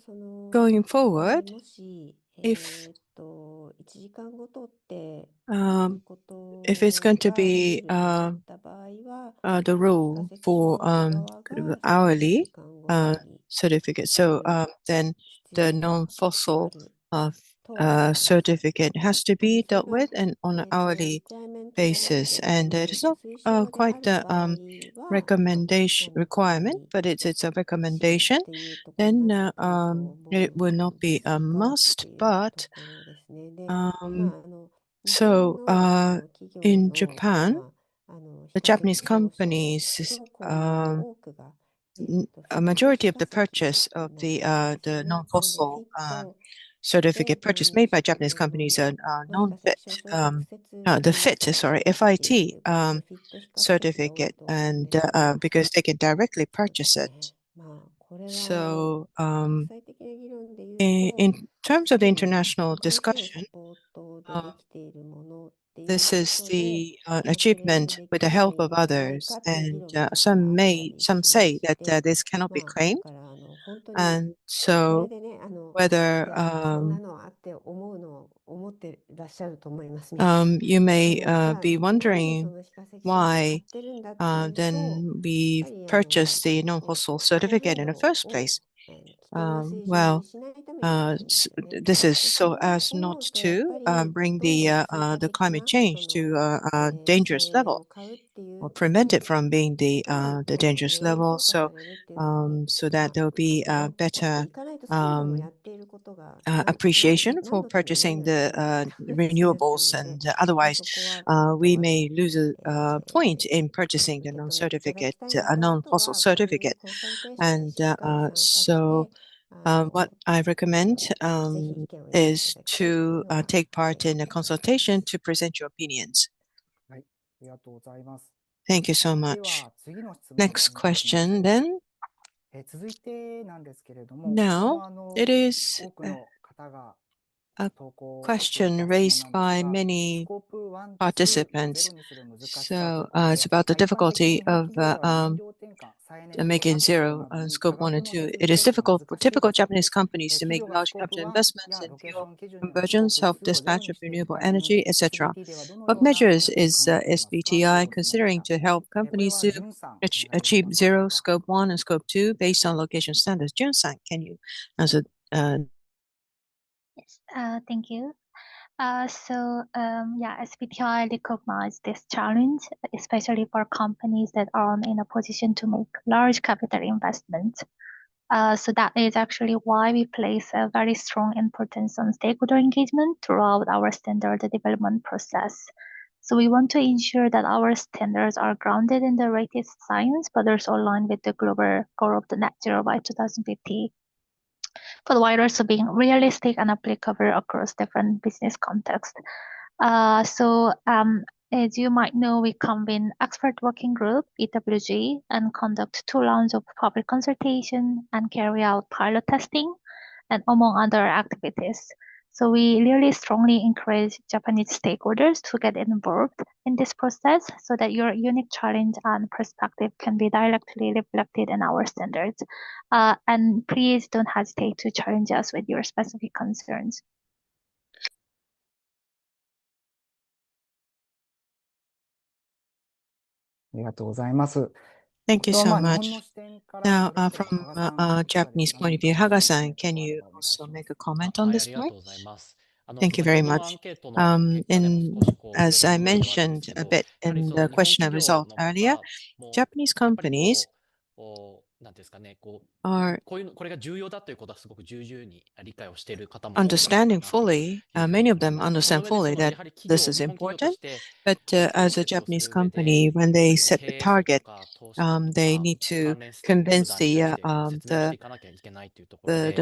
going forward, もし、if 1時間ごとってい um, うこと if it's going to がルー be ルになった場合は、 the rule 非化石資 for 料側 kind of が1 hourly 時間ごとに certificate, so then 必 the 要があ non-fossil る uh, certificate has to be dealt with and on an hourly basis. And it is not quite the recommendation requirement, but it's a recommendation. Then it will not be a must, but so in Japan, the Japanese companies, a majority of the purchase of the non-fossil certificate purchase made by Japanese companies are non-FIT, the FIT certificate, and because they can directly purchase it. So in terms of the international discussion, this is the achievement with the help of others, and some say that this cannot be claimed, and so whether you may be wondering why then we purchased the non-fossil certificate in the first place. Well, this is so as not to bring the climate change to a dangerous level, or prevent it from being the dangerous level. So so that there will be a better appreciation for purchasing the renewables, and otherwise we may lose a point in purchasing the non-certificate, non-fossil certificate. And so what I recommend is to take part in a consultation to present your opinions. Thank you so much. Next question then. Now, it is a question raised by many participants. So it's about the difficulty of making zero on scope 1 and 2. It is difficult for typical Japanese companies to make large capital investments in fuel conversion, self-dispatch of renewable energy, etc. What measures is SBTi considering to help companies to achieve zero scope 1 and scope 2 based on location standards? Jun-san, can you answer? Yes, thank you. SBTi recognize this challenge, especially for companies that are in a position to make large capital investments. So that is actually why we place a very strong importance on stakeholder engagement throughout our standard development process. So we want to ensure that our standards are grounded in the latest science, but also aligned with the global goal of the net zero by 2050. But while also being realistic and applicable across different business contexts. As you might know, we convene expert working group, EWG, and conduct 2 rounds of public consultation and carry out pilot testing, and among other activities. So we really strongly encourage Japanese stakeholders to get involved in this process so that your unique challenge and perspective can be directly reflected in our standards. And please don't hesitate to challenge us with your specific concerns. Thank you so much. Now, from a Japanese point of view, Haga-san, can you also make a comment on this point? Thank you very much. As I mentioned a bit in the question and result earlier, Japanese companies are understanding fully, many of them understand fully that this is important, but as a Japanese company, when they set the target, they need to convince the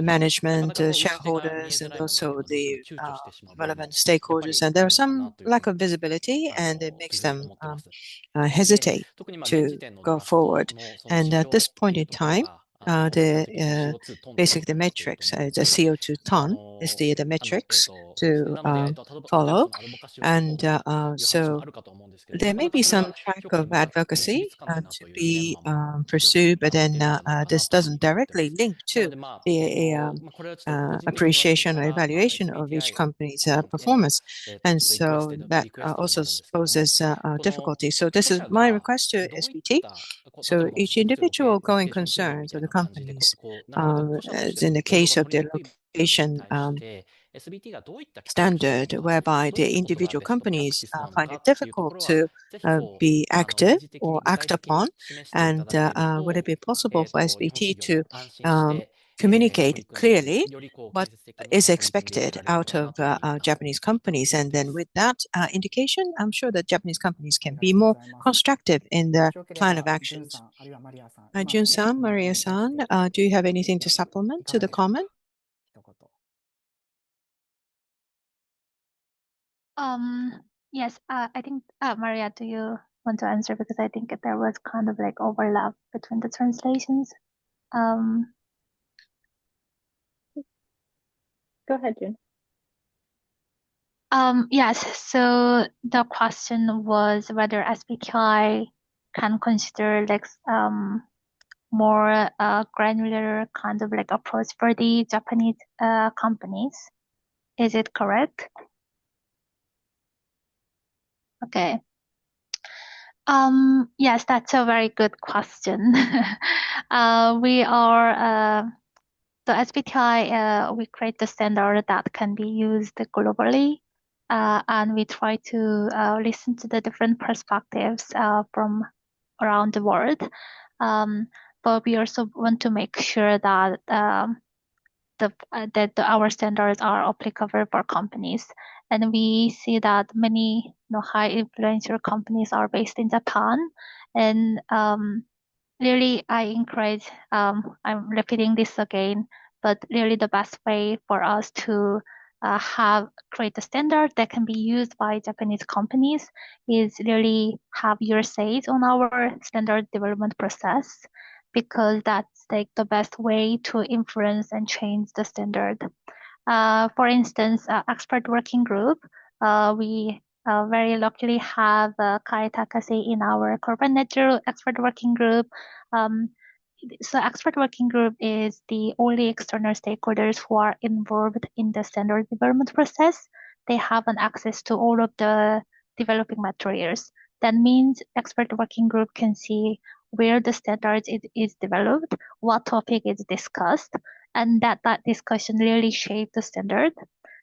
management, shareholders, and also the relevant stakeholders. And there is some lack of visibility, and it makes them hesitate to go forward. And at this point in time, basically the metrics, the CO2 ton is the metrics to follow. And so there may be some track of advocacy to be pursued, but then this doesn't directly link to the appreciation or evaluation of each company's performance. And so that also poses difficulty. So this is my request to SBT. So each individual going concerns of the companies, as in the case of their location standard whereby the individual companies find it difficult to be active or act upon? And would it be possible for SBT to communicate clearly what is expected out of Japanese companies? And then with that indication, I'm sure that Japanese companies can be more constructive in their plan of actions. Jun-san, Maria-san, do you have anything to supplement to the comment? Yes, I think, Maria, do you want to answer? Because I think there was kind of like overlap between the translations. Go ahead, June. Yes, so the question was whether SBTi can consider like more granular kind of like approach for the Japanese companies. Is it correct? Okay. Yes, that's a very good question. We are the SBTi, we create the standard that can be used globally, and we try to listen to the different perspectives from around the world. But we also want to make sure that our standards are applicable for companies. And we see that many high influential companies are based in Japan, and really, I encourage, I'm repeating this again, but really the best way for us to create a standard that can be used by Japanese companies is really have your say on our standard development process, because that's like the best way to influence and change the standard. For instance, expert working group, we very luckily have Kai Takase in our corporate net zero expert working group. Um, so expert working group is the only external stakeholders who are involved in the standard development process. They have an access to all of the developing materials. That means expert working group can see where the standards is developed, what topic is discussed, and that discussion really shaped the standard.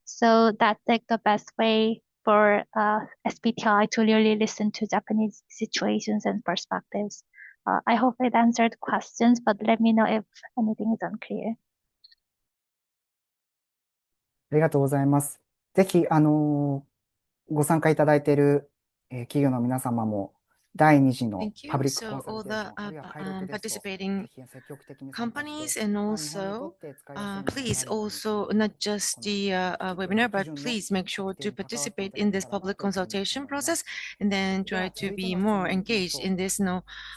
So that's like the best way for SBTi to really listen to Japanese situations and perspectives. I hope it answered questions, but let me know if anything is unclear. ありがとうございます。ぜひ、ご参加いただいている、企業の皆様も、第2次の Thank パ you. ブリックコ So ンサル all テーシ the ョン、あるいはパイロットですと、ぜ participating ひ積極的に参加し companies て、and 日本にと also って使いやすいものが please 何かに also not just この the webinar, but please make sure to 策定に関わってい participate ただ in け this たらな public というふうに consultation 思います。 process and then で try は to 続いて be の質 more 問に行きま engaged しょ in う。 this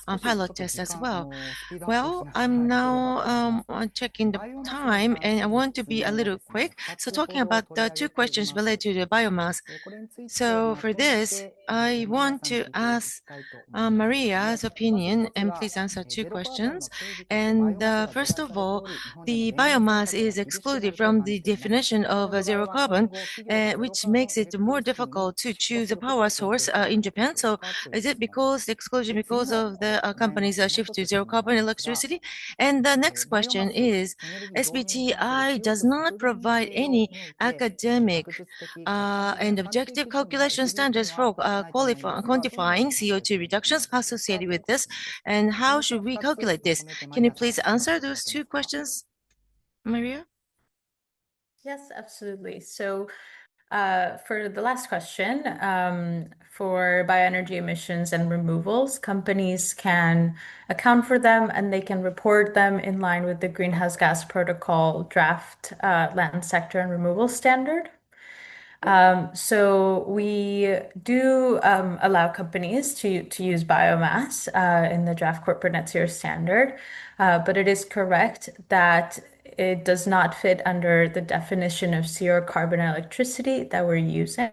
少しちょ pilot っと test 時 as 間、well. スピードアップし Well, ながら、I'm いければ now と思います。 checking the バイオマスに time 関 and す I る want to 質 be a 問を little ですね、quick. 2 So つほ talking ど about 取り the 上 two げてい questions ます。 related to the biomass. これについて So ま for とめ this, て、I マリア want さんに聞 to いてい ask きたいと思います。 Maria's まず opinion 一つ and が、please answer ゼ two ロカーボンの questions. 定義としてバイオ And マスが除 first 外 of されて all, おり、日本での the 電源選 biomass 択が is 厳しくな excluded るという from 話 the ですね。 definition こ of の場合 zero は今 carbon, 後、企業がゼロ which カーボン makes エレ it クトリ more シティに difficult to 出荷 choose す a ることが power 前 source 提となる in ので Japan. しょう So かという is 質 it 問です。 because the exclusion で、次 because の of the ございま companies す。もう shift 一 to つ質 zero 問があ carbon りますが、 electricity? And the next バイオマ question ス is エネルギー導入に関する SBTi 記憶 does not 削減 provide 制度 any において、academic 学術的、客観的 and な算定 objective 基準の calculation 実現 standards は for ないと思いますが、どのよう quantifying に考えて CO2 いるもの reductions でしょうか associated という with 質 this. 問です。 And こ how のうちの should we 2つ calculate まと this? めてマ Can リ you アさん please お話し answer いただ those け two ますか？ questions, Maria? Yes, absolutely. So for the last question, for bioenergy emissions and removals, companies can account for them and they can report them in line with the Greenhouse Gas Protocol draft land sector and removal standard. So we do allow companies to use biomass in the draft corporate net zero standard, but it is correct that it does not fit under the definition of zero carbon electricity that we're using.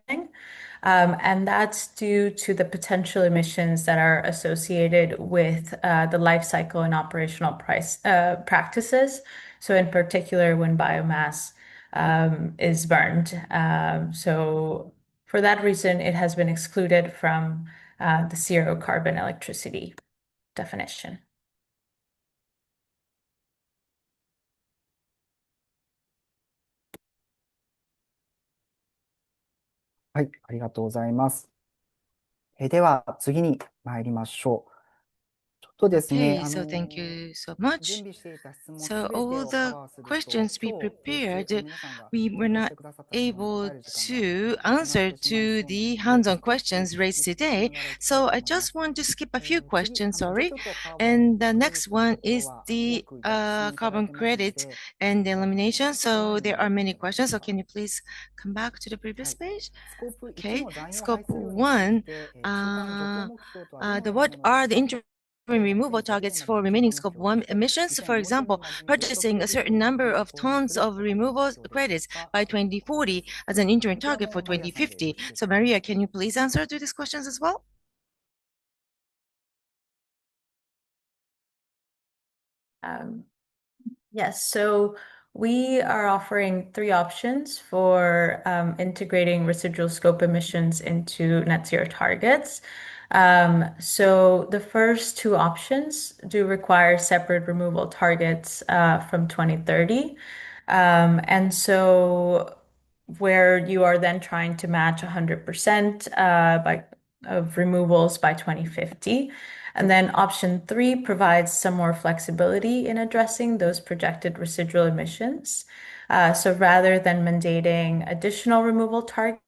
And that's due to the potential emissions that are associated with the life cycle and operational practices. So in particular, when biomass is burned. So for that reason, it has been excluded from the zero carbon electricity definition. はい、ありがとうございます。では、次に参りましょう。ちょっとですね、Okay, so thank you so much. 準備していた質問す So べて all をカ the バーすると、 questions we 今日平 prepared, 日皆さんが we 投 were 稿し not てくださった質問に able 答える時間が to なくな answer ってしまい to そうな the ので、 hands-on 少し questions raised 説 today. 明ができた So らと I 思いま just す。 want to skip a few 次、questions, 除 sorry. 去とカーボン And the クレジッ next トの one ところ is は多 the くご質問いただい carbon てますの credit で、 and the この elimination. スライ So ドに there are 戻って many いただけま questions. す So か。 can you please come back to the は previous い。 page? スコープ1 Okay, の残余排 scope 出量につい one. て、中間除去目標とはどのようなも What ので are す the かと。 interim removal targets for remaining scope 1 emissions? For example, purchasing a certain number of tons of removal credits by 2040 as an interim target for 2050. So Maria, can you please answer to these questions as well? Yes, so we are offering 3 options for integrating residual scope emissions into net zero targets. So the first 2 options do require separate removal targets from 2030. And so where you are then trying to match 100% of removals by 2050. And then option 3 provides some more flexibility in addressing those projected residual emissions. So rather than mandating additional removal targets,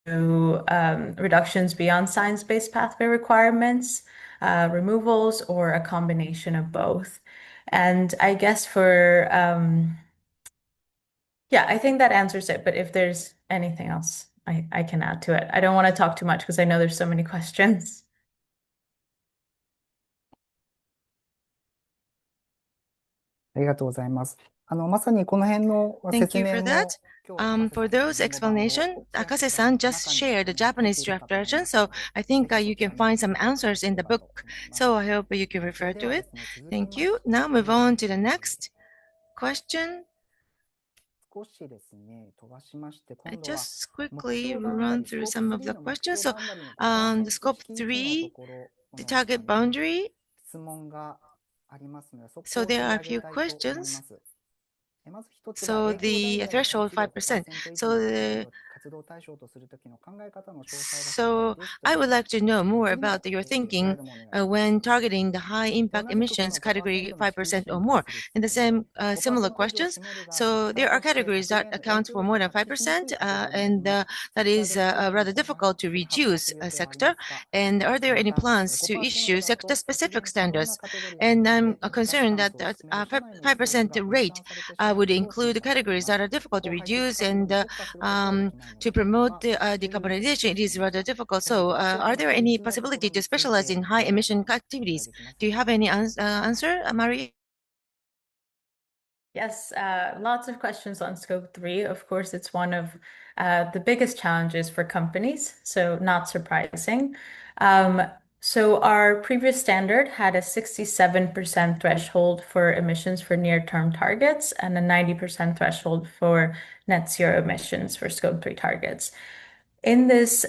reductions beyond science-based pathway requirements, removals, or a combination of both. And I guess yeah, I think that answers it. But if there's anything else, I can add to it. I don't want to talk too much because I know there's so many questions. ありがとうございます。まさにこの辺の Thank 説 you 明 for も that. 今日、 For those explanation, Akase-san just shared the Japanese draft version, so I think you can find some answers in the book. So I hope you can refer to it. Thank you. Now move on to the next question. 少しですね、飛ばしまして、 I 今度は just 目 quickly 標バンダ run リ、 through スコー some プ of the 3の目 questions. 標 So バンダリの the 5% scope 式1のと 3, ころ、こ the の target boundary. 質問がありますので、そこ So を取 there り are a 上げ few たいと思い questions. ます。まず一つが So 影響大 the 小の threshold 熱量 5%. 5% 以下 So の the 活動対象とするときの考え方の詳細が知りたい So ですと I いうこ would とで like to know more 次の about your スライ thinking ドもお願いします。 when targeting the high 同 impact じくこ emissions の category 5% の敷地 5% or に対 more. する質 In the 問で same similar 5% 以上を questions, 占めるが so 結果 there are として categories 削 that 減への影 account 響 for 力 more が than 発揮しにく 5%, いカテゴリーになり and ます。 that ター is ゲット基準の rather 細かな difficult to 設定発表 reduce する a 予定はあり sector. ますか。 And are there ま any た plans to 5% issue だと sector-specific 削減可能 standards? なカテゴリーが減 And るの I'm で脱 concerned 炭 that 素を that 進める社内のストレス 5% が分 rate 散されてしまう would ことを include 心配してい categories ます。 that are difficult to 排出 reduce 活動 and に特化することができないので to しょう promote か。 という decarbonization. It 質 is 問 rather です。 difficult. この So, 特性 are と there の any 食い違いのとこ possibility ろ to につい specialize て in high 皆さ emission んお答え activities? できます Do you か。 have any answer, Marie? Yes, lots of questions on scope 3. Of course, it's one of the biggest challenges for companies, so not surprising. So our previous standard had a 67% threshold for emissions for near-term targets and a 90% threshold for net zero emissions for scope 3 targets. In this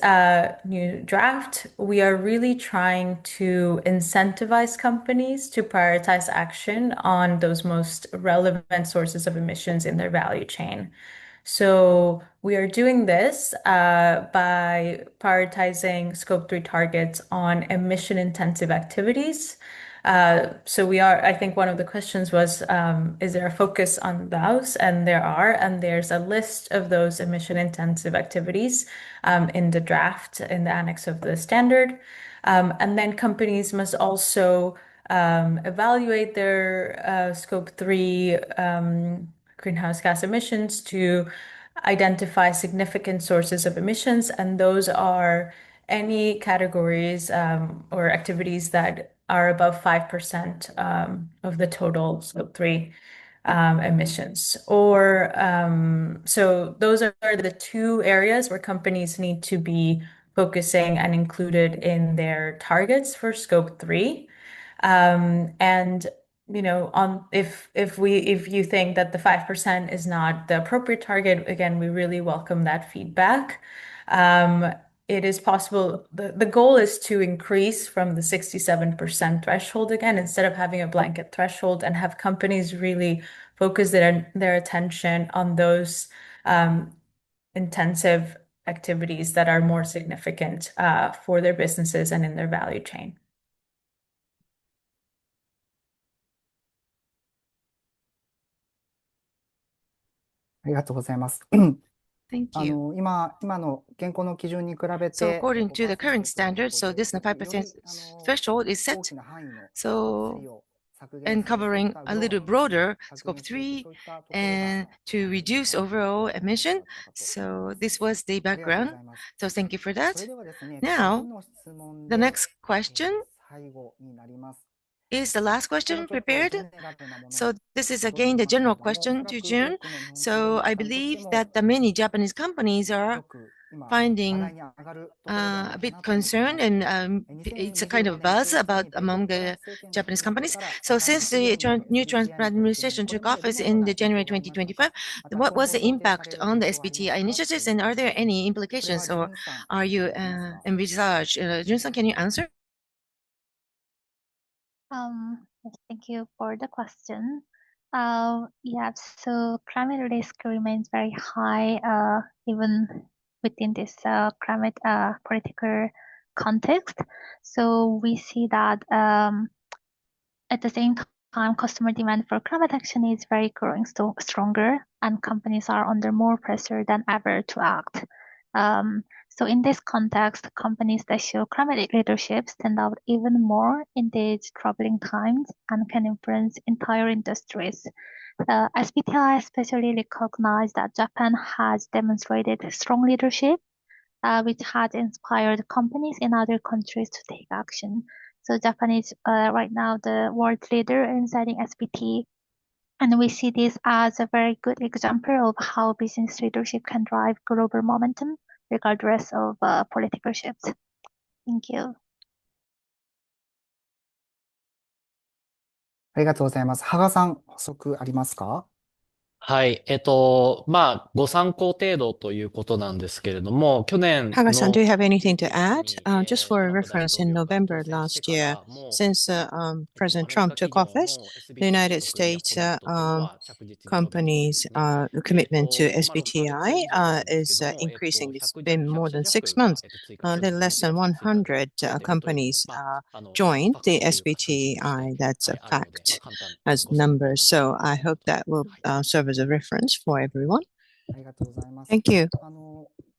new draft, we are really trying to incentivize companies to prioritize action on those most relevant sources of emissions in their value chain. So we are doing this by prioritizing scope 3 targets on emission intensive activities. So I think one of the questions was, is there a focus on those? And there are, and there's a list of those emission intensive activities in the draft, in the annex of the standard. And then companies must also evaluate their scope 3 greenhouse gas emissions to identify significant sources of emissions, and those are any categories or activities that are above 5% of the total scope 3 emissions. So those are the 2 areas where companies need to be focusing and included in their targets for scope 3. And if you think that the 5% is not the appropriate target, again, we really welcome that feedback. It is possible, the goal is to increase from the 67% threshold again, instead of having a blanket threshold, and have companies really focus their attention on those intensive activities that are more significant for their businesses and in their value chain. ありがとうございます。Thank you. 今の現行の基準に比べ So て、 according to the current standards, so this 5% threshold is set. 大きな範囲の So 薬を削減 and する、そうい covering った a little グローバル broader に削 scope 減する、 3 そういったところが and to reduce overall emission. So this was the ありがとうご background. ざいます。 So thank you for それ that. ではですね、 Now, 次の質問 the で next question 最後になります。 is the last これ question もちょっと prepared. ジェネラルなもの So に this is 戻って again み the ますけれ general ども、お question そら to く June. 多くの日本企業 So の I 皆さんにとって believe も that the many Japanese companies す are ごく今話 finding 題に上がるところではない a か bit なと思ってい concerned ます。 and it's a kind 2025 of 年 buzz 1 about 月に米国 among トラン the プ政権が Japanese 就任 companies. から So 第 since 1 the 期による new Trump SBTi の取り組み、 administration これ took までど office のよう in the な影 January 響がありましたか、 2025, また what 今 was 後 the 想定され impact る on the 影響はありま SBTi すかという initiatives 質 and 問 are で there す。 any これ implications はジュ or ンさん are お you 願いできますか。 envisage? Jun-san, can you answer? Yes, thank you for the question. Yeah, so climate risk remains very high, even within this climate political context. So we see that at the same time, customer demand for climate action is very growing stronger, and companies are under more pressure than ever to act. So in this context, companies that show climate leadership stand out even more in these troubling times and can influence entire industries. SBTi especially recognized that Japan has demonstrated strong leadership, which has inspired companies in other countries to take action. So Japan is right now the world leader in setting SBT, and we see this as a very good example of how business leadership can drive global momentum regardless of political shifts. Thank you. ありがとうございます。羽賀さん、補足ありますか。はい。まあ、ご参考程度ということなんですけれども、去年 Haga-san, do の you have anything to 11 add? 月に、Just ト for ランプ大 reference, 統 in 領が当 November 選して last か year, らも、since ア President メリ Trump カ took 企業 office, も the SBT 取 United 得や States コミットというのは着実に伸びているんで companies' すね。commitment to まあ、6ヶ月 SBTi 以上なんですけ is ども、increasing. It's 100 been 社 more than 6弱が、 months. 追 A 加する little と less いう than やつが追加増え 100 ているというのも、companies まあ、joined ファク the トというか数字として、 SBTi. That's は a い、あるので、まあ、 fact 簡単に as ご参考 numbers. 程度 So I hope that will はい。 serve as a reference for everyone. ありがとうございます。 Thank you.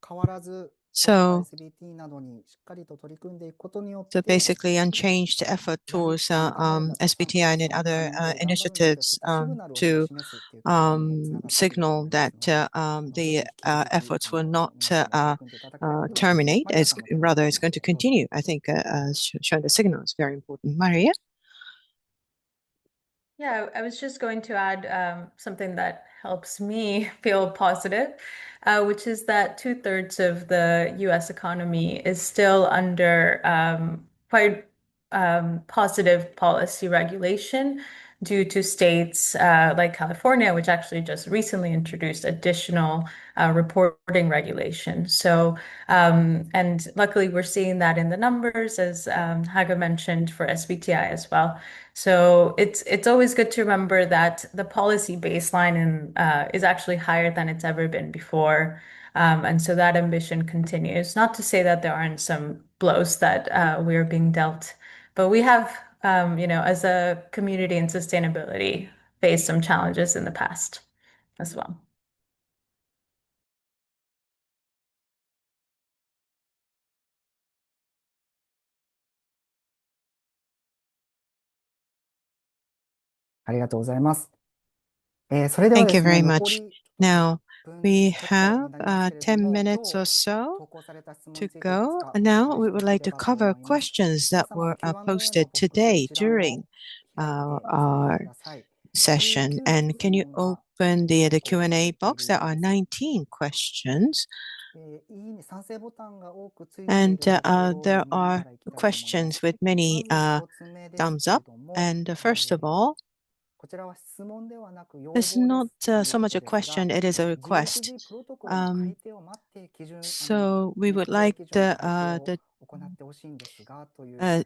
変わらず、こういった So SBT などにしっかりと取り組んでいくことによっ So て、 basically, unchanged effort やる towards 頑張ればたくさん SBTI たく and さん other もっと頑張るんだよといったシ initiatives グナルを to 示すっていうところにもつながってくると思い signal ます that ので、ぜひ the 引き続き efforts will not 皆さんも取り組んでいただければと思います。 terminate, マリア as さんのコメント rather あり it's ま going す to でしょうか。どうぞ。 continue. I think showing the signal is very important. Maria? Yeah, I was just going to add something that helps me feel positive, which is that 2/3 of the US economy is still under quite positive policy regulation due to states like California, which actually just recently introduced additional reporting regulation. So, and luckily we're seeing that in the numbers, as Haga mentioned, for SBTi as well. So it's always good to remember that the policy baseline is actually higher than it's ever been before. And so that ambition continues. Not to say that there aren't some blows that we are being dealt, but we have, as a community in sustainability, faced some challenges in the past as well. ありがとうございます。それでは Thank で you すね、 very 残 much. り Now 分 we ちょっとに have なりますけれど 10 も、今 minutes 日 or so 投稿された質問 to についていくつ go. かご Now 紹 we 介 would していけ like れ to ばと cover 思います。 questions 皆 that 様 were は Q&A の posted ボックス、こ today ちらを during 開いてご参加 our ください。session. And can you 19質問が open the 多くなっ Q&A てい box? る There よう are です。 19 questions. いいね、賛成ボタンが多くついてい And るところを there 読みなが are らいきたいと思います。 questions with ま many ず一つ目です thumbs けれ up. ども、And first of all, こちらは質問ではなく要 it's 望で not すという so こ much と a ですが、 question, it is a request. GHG プロトコルの改 Um, 定を待って基準、so we ネッ would トゼロ like 基準改定を the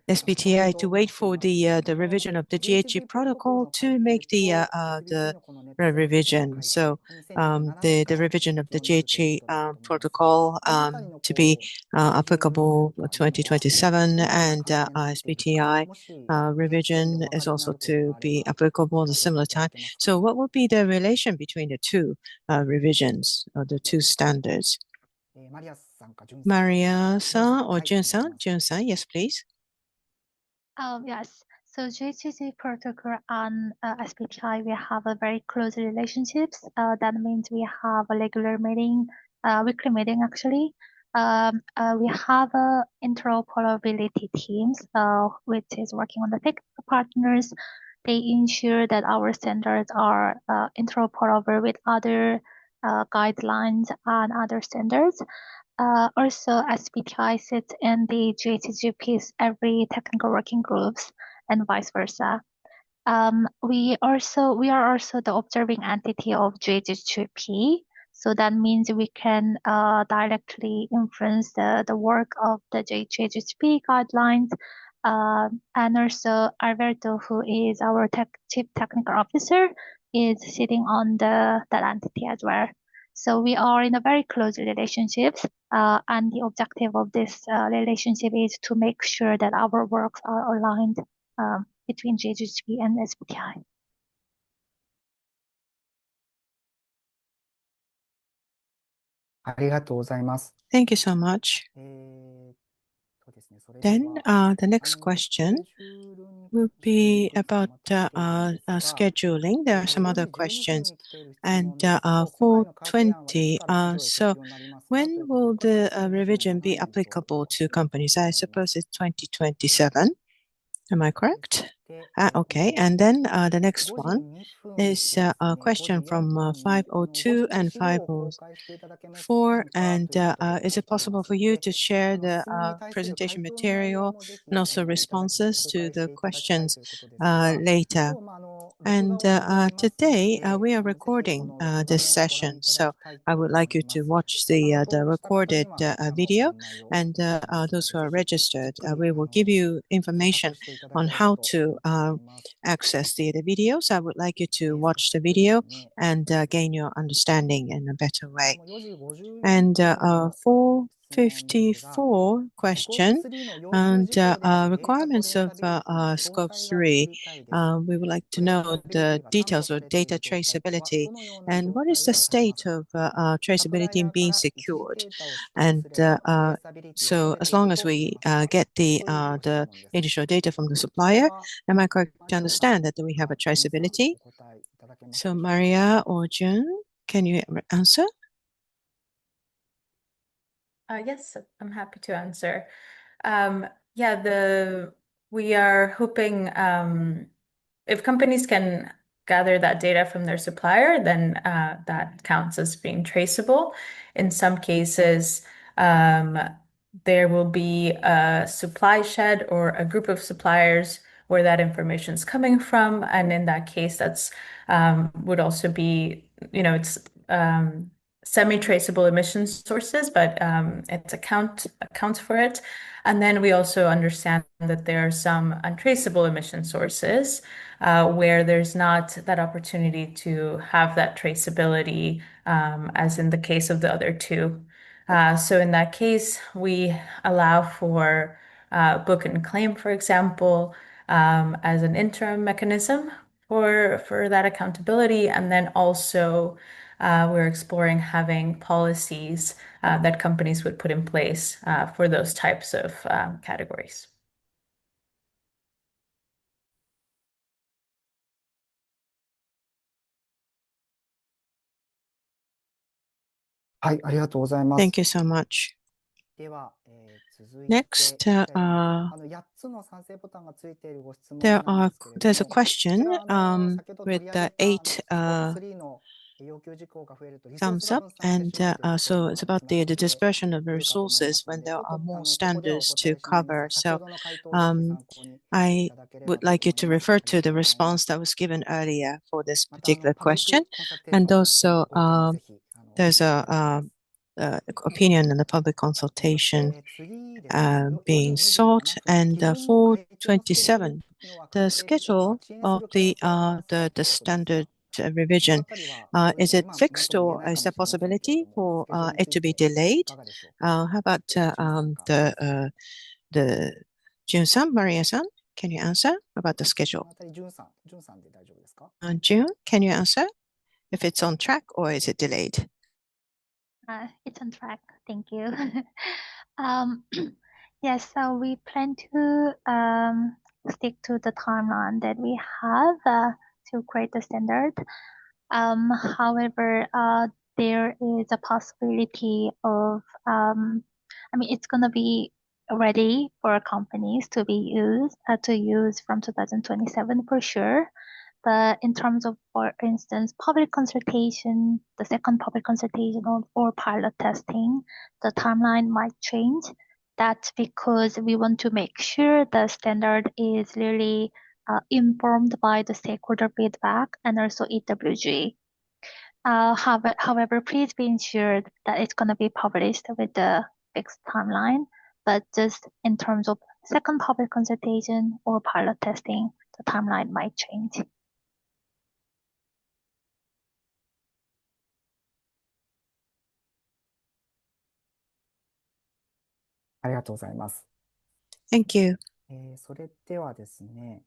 SBTi to wait for the revision of the GHG protocol to make the revision. So the revision of the GHG protocol to be applicable 2027, and SBTi revision is also to be applicable at a similar time. So what will be the relation between the two revisions or the two standards? Maria-san or Jun-san? Jun-san, yes, please. Yes. So JCC protocol and SBTi, we have a very close relationships. That means we have a regular meeting, weekly meeting actually. We have a interoperability teams, which is working on the technical partners. They ensure that our standards are interoperable with other guidelines and other standards. Also, SBTi sits in the JCGP's every technical working groups and vice versa. We are also the observing entity of JCGP. So that means we can directly influence the work of the JCGP guidelines. And also Alberto, who is our chief technical officer, is sitting on that entity as well. So we are in a very close relationships, and the objective of this relationship is to make sure that our works are aligned between JGP and SBTi. Thank you so much. Then the next question will be about scheduling. There are some other questions. And 420, so when will the revision be applicable to companies? I suppose it's 2027. Am I correct? Okay. And then the next one is a question from 502 and 504. And is it possible for you to share the presentation material and also responses to the questions later? And today we are recording this session, so I would like you to watch the recorded video. And those who are registered, we will give you information on how to access the videos. I would like you to watch the video and gain your understanding in a better way. And 454 question and requirements of scope 3. We would like to know the details of data traceability and what is the state of traceability being secured. And so as long as we get the initial data from the supplier, am I correct to understand that we have a traceability? So Maria or June, can you answer? Yes, I'm happy to answer. We are hoping if companies can gather that data from their supplier, then that counts as being traceable. In some cases, there will be a supply shed or a group of suppliers where that information is coming from, and in that case, that's would also be, it's semi-traceable emission sources, but it accounts for it. And then we also understand that there are some untraceable emission sources where there's not that opportunity to have that traceability, as in the case of the other two. So in that case, we allow for book and claim, for example, as an interim mechanism for that accountability. And then also we're exploring having policies that companies would put in place for those types of categories. Thank you so much. Next, there's a question with 8 thumbs up, and so it's about the dispersion of resources when there are more standards to cover. So I would like you to refer to the response that was given earlier for this particular question, and also there's a opinion and the public consultation being sought. And 427, the schedule of the standard revision, is it fixed or is there possibility for it to be delayed? How about the Jun-san, Maria-san, can you answer about the schedule? Jun, can you answer if it's on track or is it delayed? It's on track. Thank you. um, yes, so we plan to stick to the timeline that we have to create the standard. However, there is a possibility of, it's going to be ready for companies to be used from 2027 for sure. But in terms of, for instance, public consultation, the second public consultation or pilot testing, the timeline might change. That's because we want to make sure the standard is really informed by the stakeholder feedback and also EWG. However, please be ensured that it's going to be published with the fixed timeline. But just in terms of second public consultation or pilot testing, the timeline might change. Thank you. それではですね、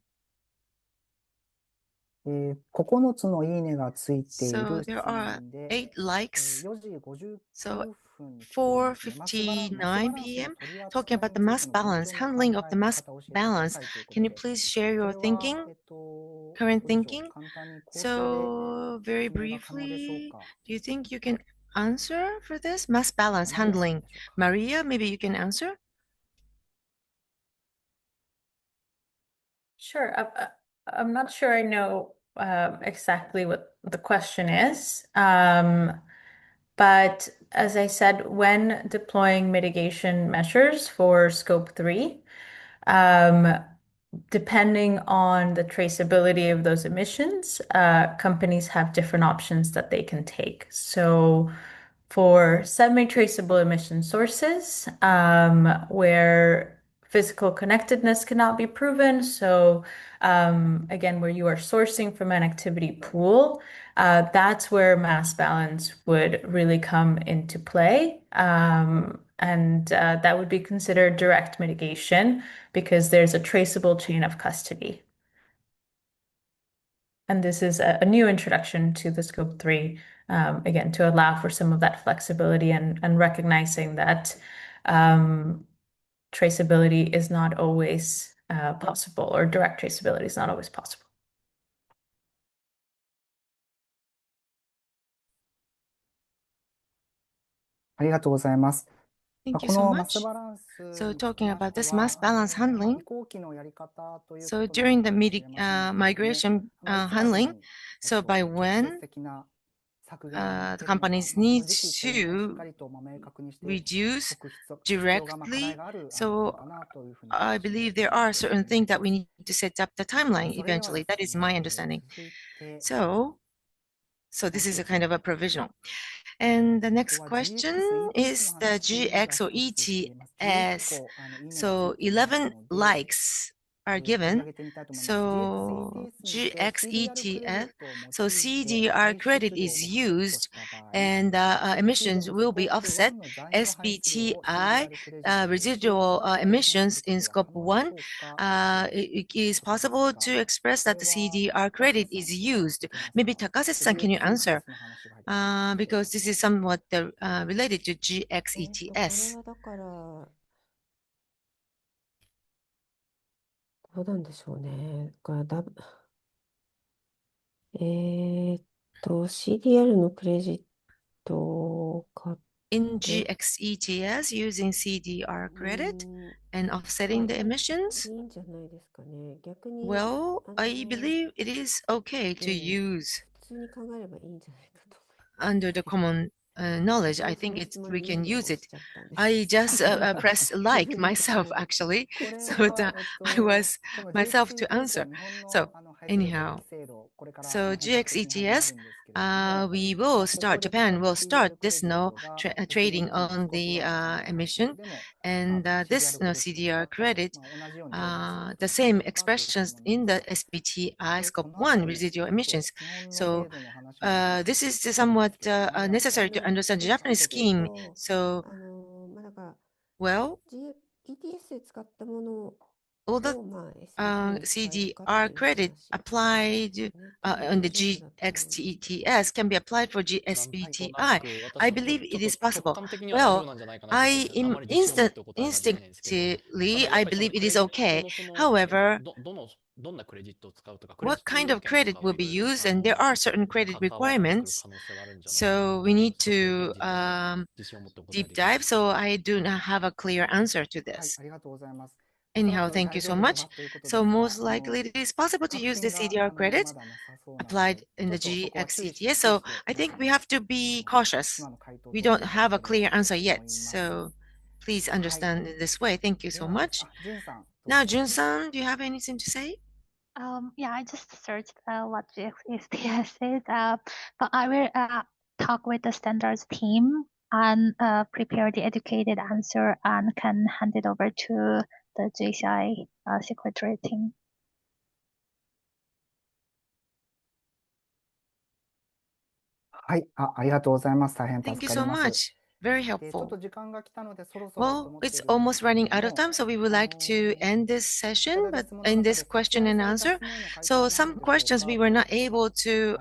9つのいいねがついている So 質 there are 問で、 8 likes. 4時59 So 分 4:59 p.m. talking about the mass balance, handling of the mass balance. Can you please share your thinking, current thinking? So very briefly, do you think you can answer for this mass balance handling? Maria, maybe you can answer? Sure. I'm not sure I know exactly what the question is. But as I said, when deploying mitigation measures for scope 3, depending on the traceability of those emissions, companies have different options that they can take. So for semi-traceable emission sources, where physical connectedness cannot be proven, so again, where you are sourcing from an activity pool, that's where mass balance would really come into play. And that would be considered direct mitigation because there's a traceable chain of custody. And this is a new introduction to the scope 3, again, to allow for some of that flexibility and recognizing that traceability is not always possible, or direct traceability is not always possible. ありがとうございます。 Thank you こ so のマス much. バランス So talking about this mass balance handling, 移行期のやり方という so ことなの during か the もしれませんけれども、 migration いつまで handling, に so by 直 when 接的な削減に向 the けるのか、 companies その need 時期というのをしっ to かりと明確にして reduce おく必要が課題 directly. がある点 So かなというふうに I believe there are certain things that we need to set up the timeline それでは eventually. で That す is my ね、understanding. 続いて So this is a kind of a provisional. And the next ここは question GX、ETS is の the 話が GX or 一つ出ています。11 ETS. 個いいねがつい So ています 11 ので、 likes are 取り上 given. げてみたいと思います。So GX、ETS にて GX CDR クレジッ ETF. So CDR credit トを用いて排出量を is 測ると used した場合、 and emissions will be offset. 1の残余排出量を SBTi CDR クレジットで residual 計算 emissions する in ことが可 scope 能でし 1. ょうか。 It is possible to express that the CDR credit is used. Maybe Takase-san, can you answer? Because this is somewhat related to これ GX-ETS. はだから、どうなんでしょうね。CDR のクレジットを買っ In GX-ETS, using CDR credit and offsetting the い emissions? いんじゃないですかね。逆に、Well, I believe it is okay to use 普通に考えればいいんじゃないかと思います。 under the common knowledge. I その think 質問 we にいい can ねを use 押 it. しちゃったんです。 I just press like myself actually, これ so は I was この myself to GX-ETS は answer. 日本の So 排出量 anyhow, 制度、これから so 本格的に始まるんですけれども、Japan will start this trading on the emission, and this CDR credit, the same expressions in the SBTi Scope 1 residual emissions. So this is somewhat necessary to understand the Japanese scheme. So, well, all the CDR credit applied on the GXTETS can be applied for GSBTi. I believe it is possible. Well, instinctively, I believe it is okay. However, what kind of credit will be used? And there are certain credit requirements. So we need to deep dive. So I do not have a clear answer to this. Anyhow, thank you so much. So most likely it is possible to use the CDR credits applied in the GXCTS. So I think we have to be cautious. We don't have a clear answer yet. So please understand it this way. Thank you so much. Now, Jun-san, do you have anything to say? Yeah, I just searched what GXSTS is, but I will talk with the standards team and prepare the educated answer and can hand it over to the JCI secretary team. Thank you so much. Very helpful. Well, it's almost running out of time, so we would like to end this session, but in this question and answer. So some questions we were not able to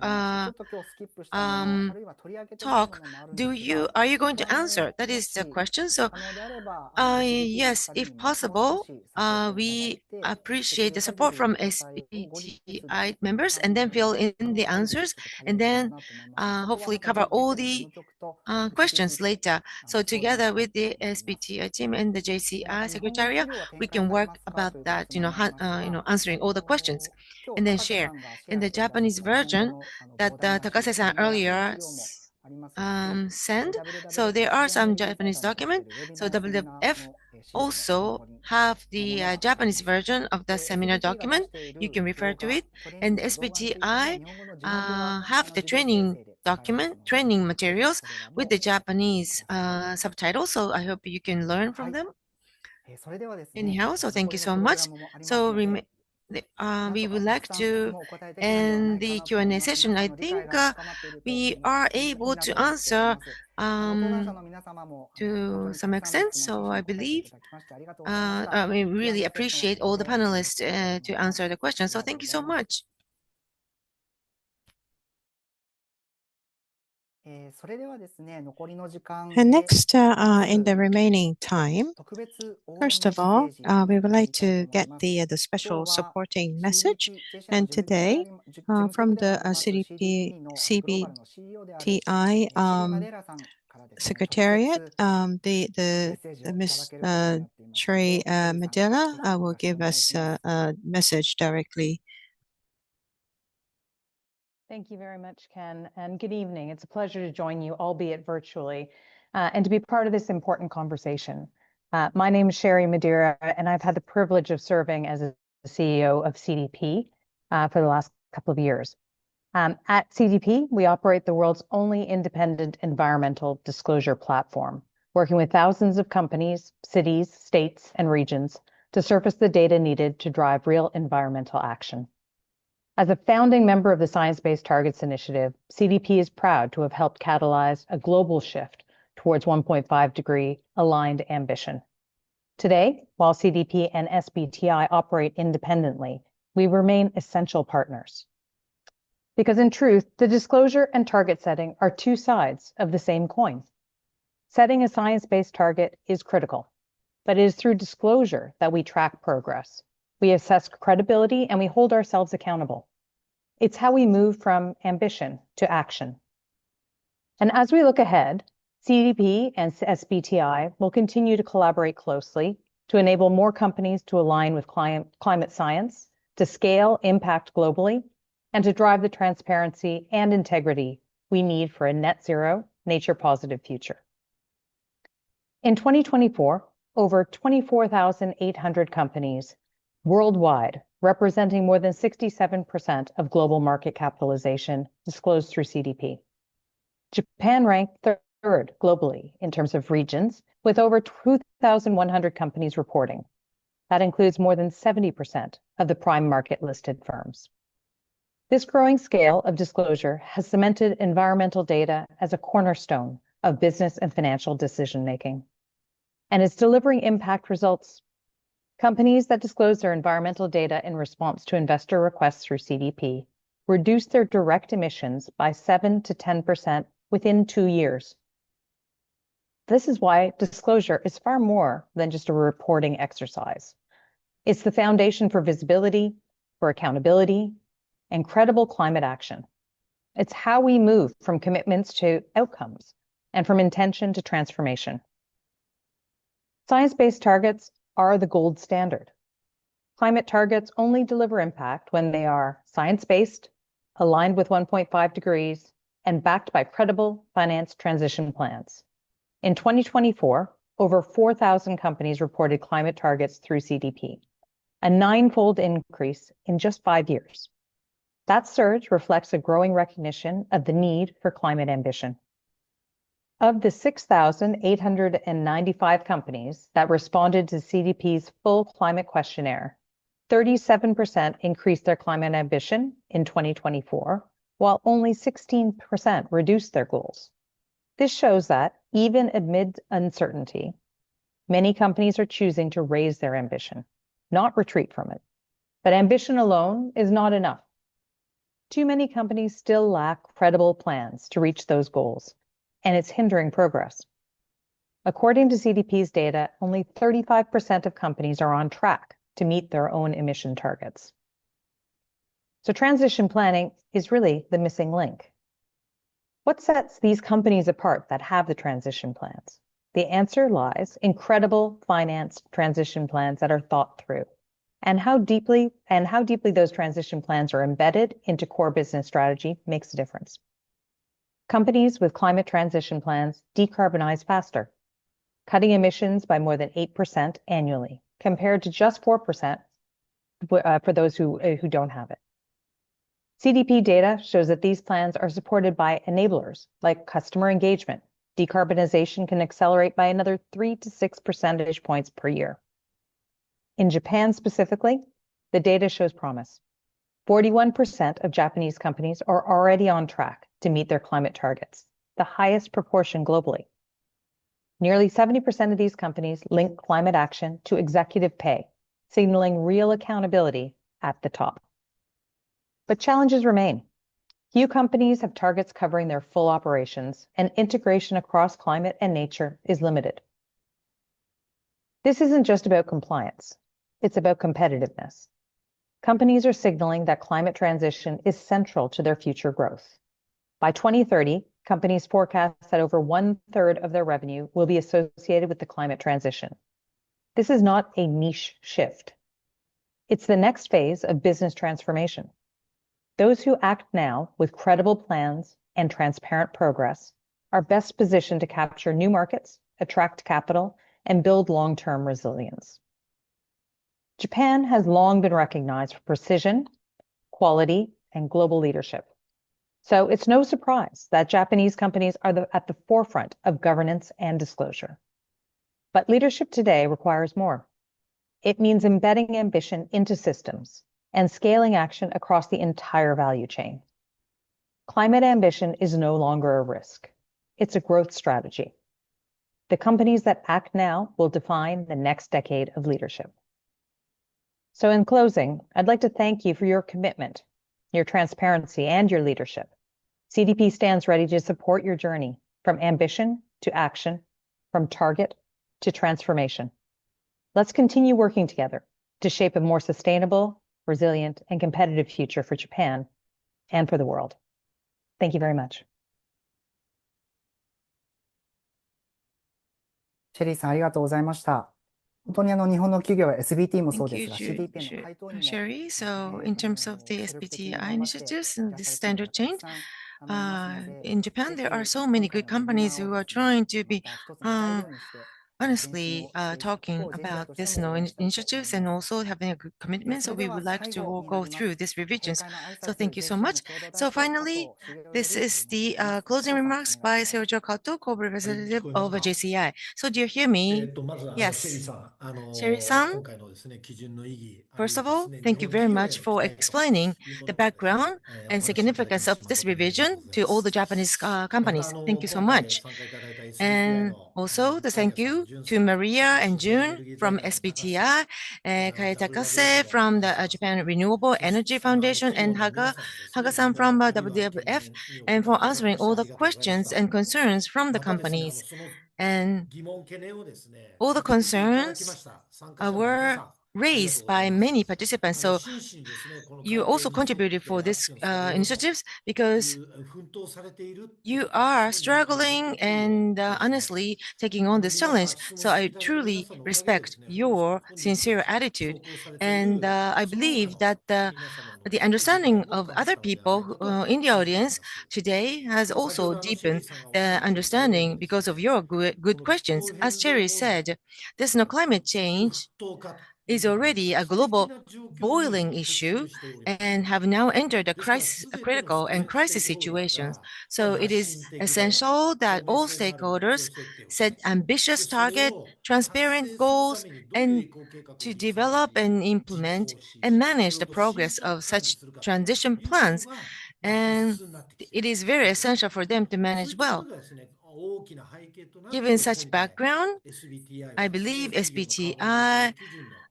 talk. Are you going to answer? That is the question. So yes, if possible, we appreciate the support from SBTi members and then fill in the answers and then hopefully cover all the questions later. So together with the SBTi team and the JCI Secretariat, we can work about that, answering all the questions and then share. In the Japanese version that Takase-san earlier sent, so there are some Japanese documents. So WWF also have the Japanese version of the seminar document. You can refer to it. And SBTi have the training materials with the Japanese subtitles. So I hope you can learn from them. Anyhow, so thank you so much. So we would like to end the Q&A session. I think we are able to answer to some extent. So I believe we really appreciate all the panelists to answer the questions. So thank you so much. And next, in the remaining time, first of all, we would like to get the special supporting message. And today, from the CBTi Secretariat, the Ms. Sherry Medela will give us a message directly. Thank you very much, Ken, and good evening. It's a pleasure to join you, albeit virtually, and to be part of this important conversation. My name is Sherry Madeira, and I've had the privilege of serving as the CEO of CDP for the last couple of years. At CDP, we operate the world's only independent environmental disclosure platform, working with thousands of companies, cities, states, and regions to surface the data needed to drive real environmental action. As a founding member of the Science Based Targets Initiative, CDP is proud to have helped catalyze a global shift towards 1.5-degree aligned ambition. Today, while CDP and SBTi operate independently, we remain essential partners. Because in truth, the disclosure and target setting are two sides of the same coin. Setting a science-based target is critical, but it is through disclosure that we track progress. We assess credibility and we hold ourselves accountable. It's how we move from ambition to action. And as we look ahead, CDP and SBTi will continue to collaborate closely to enable more companies to align with climate science, to scale impact globally, and to drive the transparency and integrity we need for a net zero, nature-positive future. In 2024, over 24,800 companies worldwide representing more than 67% of global market capitalization disclosed through CDP. Japan ranked third globally in terms of regions, with over 2,100 companies reporting. That includes more than 70% of the prime market listed firms. This growing scale of disclosure has cemented environmental data as a cornerstone of business and financial decision-making, and is delivering impact results. Companies that disclose their environmental data in response to investor requests through CDP reduce their direct emissions by 7 to 10% within 2 years. This is why disclosure is far more than just a reporting exercise. It's the foundation for visibility, for accountability, and credible climate action. It's how we move from commitments to outcomes and from intention to transformation. Science-based targets are the gold standard. Climate targets only deliver impact when they are science-based, aligned with 1.5 degrees, and backed by credible finance transition plans. In 2024, over 4,000 companies reported climate targets through CDP, a 9-fold increase in just 5 years. That surge reflects a growing recognition of the need for climate ambition. Of the 6,895 companies that responded to CDP's full climate questionnaire, 37% increased their climate ambition in 2024, while only 16% reduced their goals. This shows that, even amid uncertainty, many companies are choosing to raise their ambition, not retreat from it. But ambition alone is not enough. Too many companies still lack credible plans to reach those goals, and it's hindering progress. According to CDP's data, only 35% of companies are on track to meet their own emission targets. So transition planning is really the missing link. What sets these companies apart that have the transition plans? The answer lies in credible finance transition plans that are thought through, and how deeply those transition plans are embedded into core business strategy makes a difference. Companies with climate transition plans decarbonize faster, cutting emissions by more than 8% annually, compared to just 4% for those who don't have it. CDP data shows that these plans are supported by enablers like customer engagement. Decarbonization can accelerate by another 3 to 6 percentage points per year. In Japan specifically, the data shows promise. 41% of Japanese companies are already on track to meet their climate targets, the highest proportion globally. Nearly 70% of these companies link climate action to executive pay, signaling real accountability at the top. But challenges remain. Few companies have targets covering their full operations, and integration across climate and nature is limited. This isn't just about compliance. It's about competitiveness. Companies are signaling that climate transition is central to their future growth. By 2030, companies forecast that over 1/3 of their revenue will be associated with the climate transition. This is not a niche shift. It's the next phase of business transformation. Those who act now with credible plans and transparent progress are best positioned to capture new markets, attract capital, and build long-term resilience. Japan has long been recognized for precision, quality, and global leadership. So it's no surprise that Japanese companies are at the forefront of governance and disclosure. But leadership today requires more. It means embedding ambition into systems and scaling action across the entire value chain. Climate ambition is no longer a risk. It's a growth strategy. The companies that act now will define the next decade of leadership. So in closing, I'd like to thank you for your commitment, your transparency, and your leadership. CDP stands ready to support your journey from ambition to action, from target to transformation. Let's continue working together to shape a more sustainable, resilient, and competitive future for Japan and for the world. Thank you very much. シェリーさん、ありがとうございました。本当に日本の企業は SBT もそう Thank です you, が、CDP の回答にも Sherry. So in terms of the 精力的に SBTi 頑張ってい initiatives ら and っ the しゃる企 standard 業がた change, くさんいますので、 in Japan, ぜ there are ひ so 今 many 回 good のウェビナー companies を who are ですね、 trying to ま be た一つの材料にして、honestly talking about this initiatives and also having a good commitment. So we would like to go through these revisions. So thank you so much. So finally, this is the closing remarks by Seojo Kato, co-representative of JCI. So do you hear me? Yes. Sherry-san, first of all, thank you very much for explaining the background and significance of this revision to all the Japanese companies. Thank you so much. And also the thank you to Maria and June from SBTi, Kae Takase from the Japan Renewable Energy Foundation, and Haga-san from WWF, and for answering all the questions and concerns from the companies. And all the concerns were raised by many participants. So you also contributed for this initiatives because you are struggling and honestly taking on this challenge. So I truly respect your sincere attitude. And I believe that the understanding of other people in the audience today has also deepened the understanding because of your good questions. As Cherry said, there's no climate change is already a global boiling issue and have now entered a critical and crisis situations. So it is essential that all stakeholders set ambitious target, transparent goals, and to develop and implement and manage the progress of such transition plans. And it is very essential for them to manage well. Given such background, I believe SBTi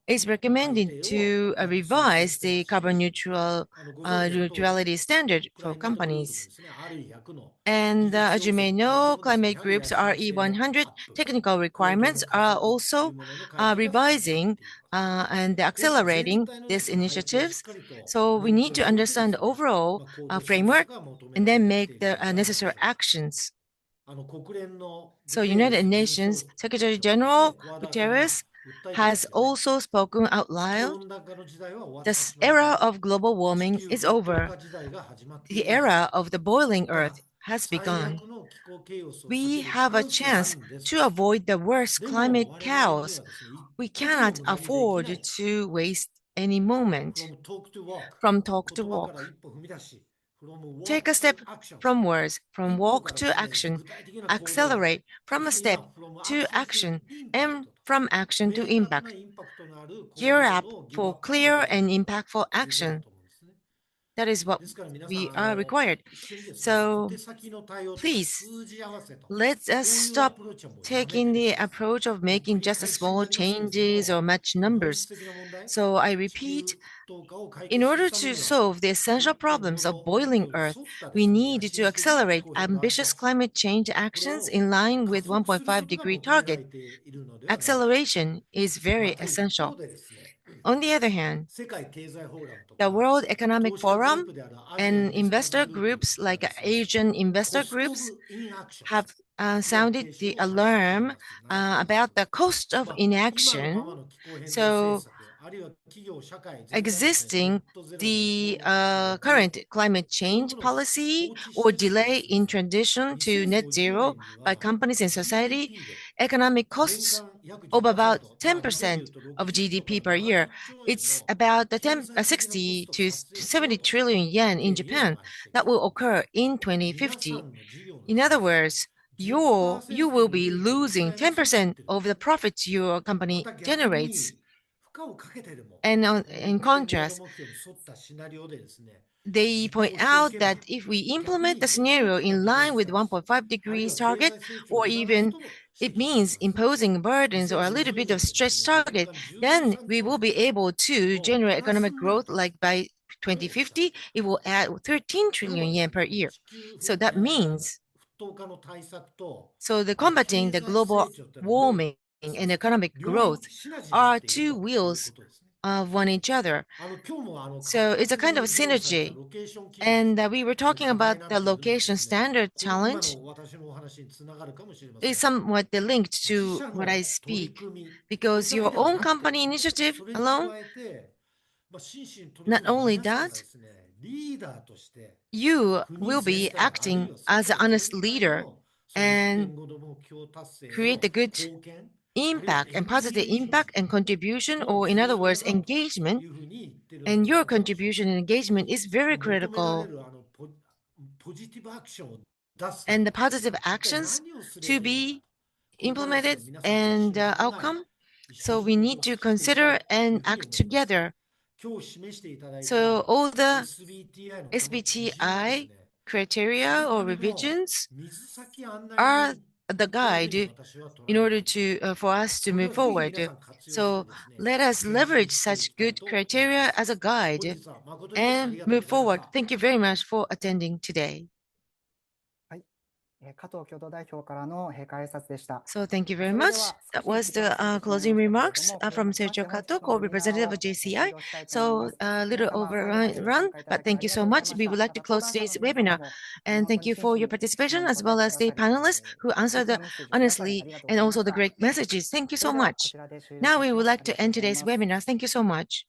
is recommending to revise the carbon neutrality standard for companies. And as you may know, climate group's RE100 technical requirements are also revising and accelerating these initiatives. So we need to understand the overall framework and then make the necessary actions. So United Nations Secretary General Guterres has also spoken out loud. The era of global warming is over. The era of the boiling earth has begun. We have a chance to avoid the worst climate chaos. We cannot afford to waste any moment. From talk to walk. Take a step from words, from walk to action. Accelerate from a step to action and from action to impact. Gear up for clear and impactful action. That is what we are required. So please, let us stop taking the approach of making just small changes or match numbers. So I repeat, in order to solve the essential problems of boiling Earth, we need to accelerate ambitious climate change actions in line with 1.5-degree target. Acceleration is very essential. On the other hand, the World Economic Forum and investor groups like Asian investor groups have sounded the alarm about the cost of inaction. So existing the current climate change policy or delay in transition to net zero by companies and society, economic costs of about 10% of GDP per year. It's about 60 to 70 trillion yen in Japan that will occur in 2050. In other words, you will be losing 10% of the profits your company generates. And in contrast, they point out that if we implement the scenario in line with 1.5 degrees target, or even it means imposing burdens or a little bit of stretch target, then we will be able to generate economic growth like by 2050, it will add 13 trillion yen per year. So that means, so the combating the global warming and economic growth are two wheels of one each other. So it's a kind of synergy. And we were talking about the location standard challenge. It's somewhat linked to what I speak, because your own company initiative alone, not only that, you will be acting as an honest leader and create the good impact and positive impact and contribution, or in other words, engagement, and your contribution and engagement is very critical. And the positive actions to be implemented and outcome. So we need to consider and act together. So all the SBTi criteria or revisions are the guide in order to for us to move forward. So let us leverage such good criteria as a guide and move forward. Thank you very much for attending today. So thank you very much. That was the closing remarks from Sergio Kato, co-representative of JCI. So a little overrun, but thank you so much. We would like to close today's webinar. And thank you for your participation, as well as the panelists who answered honestly and also the great messages. Thank you so much. Now we would like to end today's webinar. Thank you so much.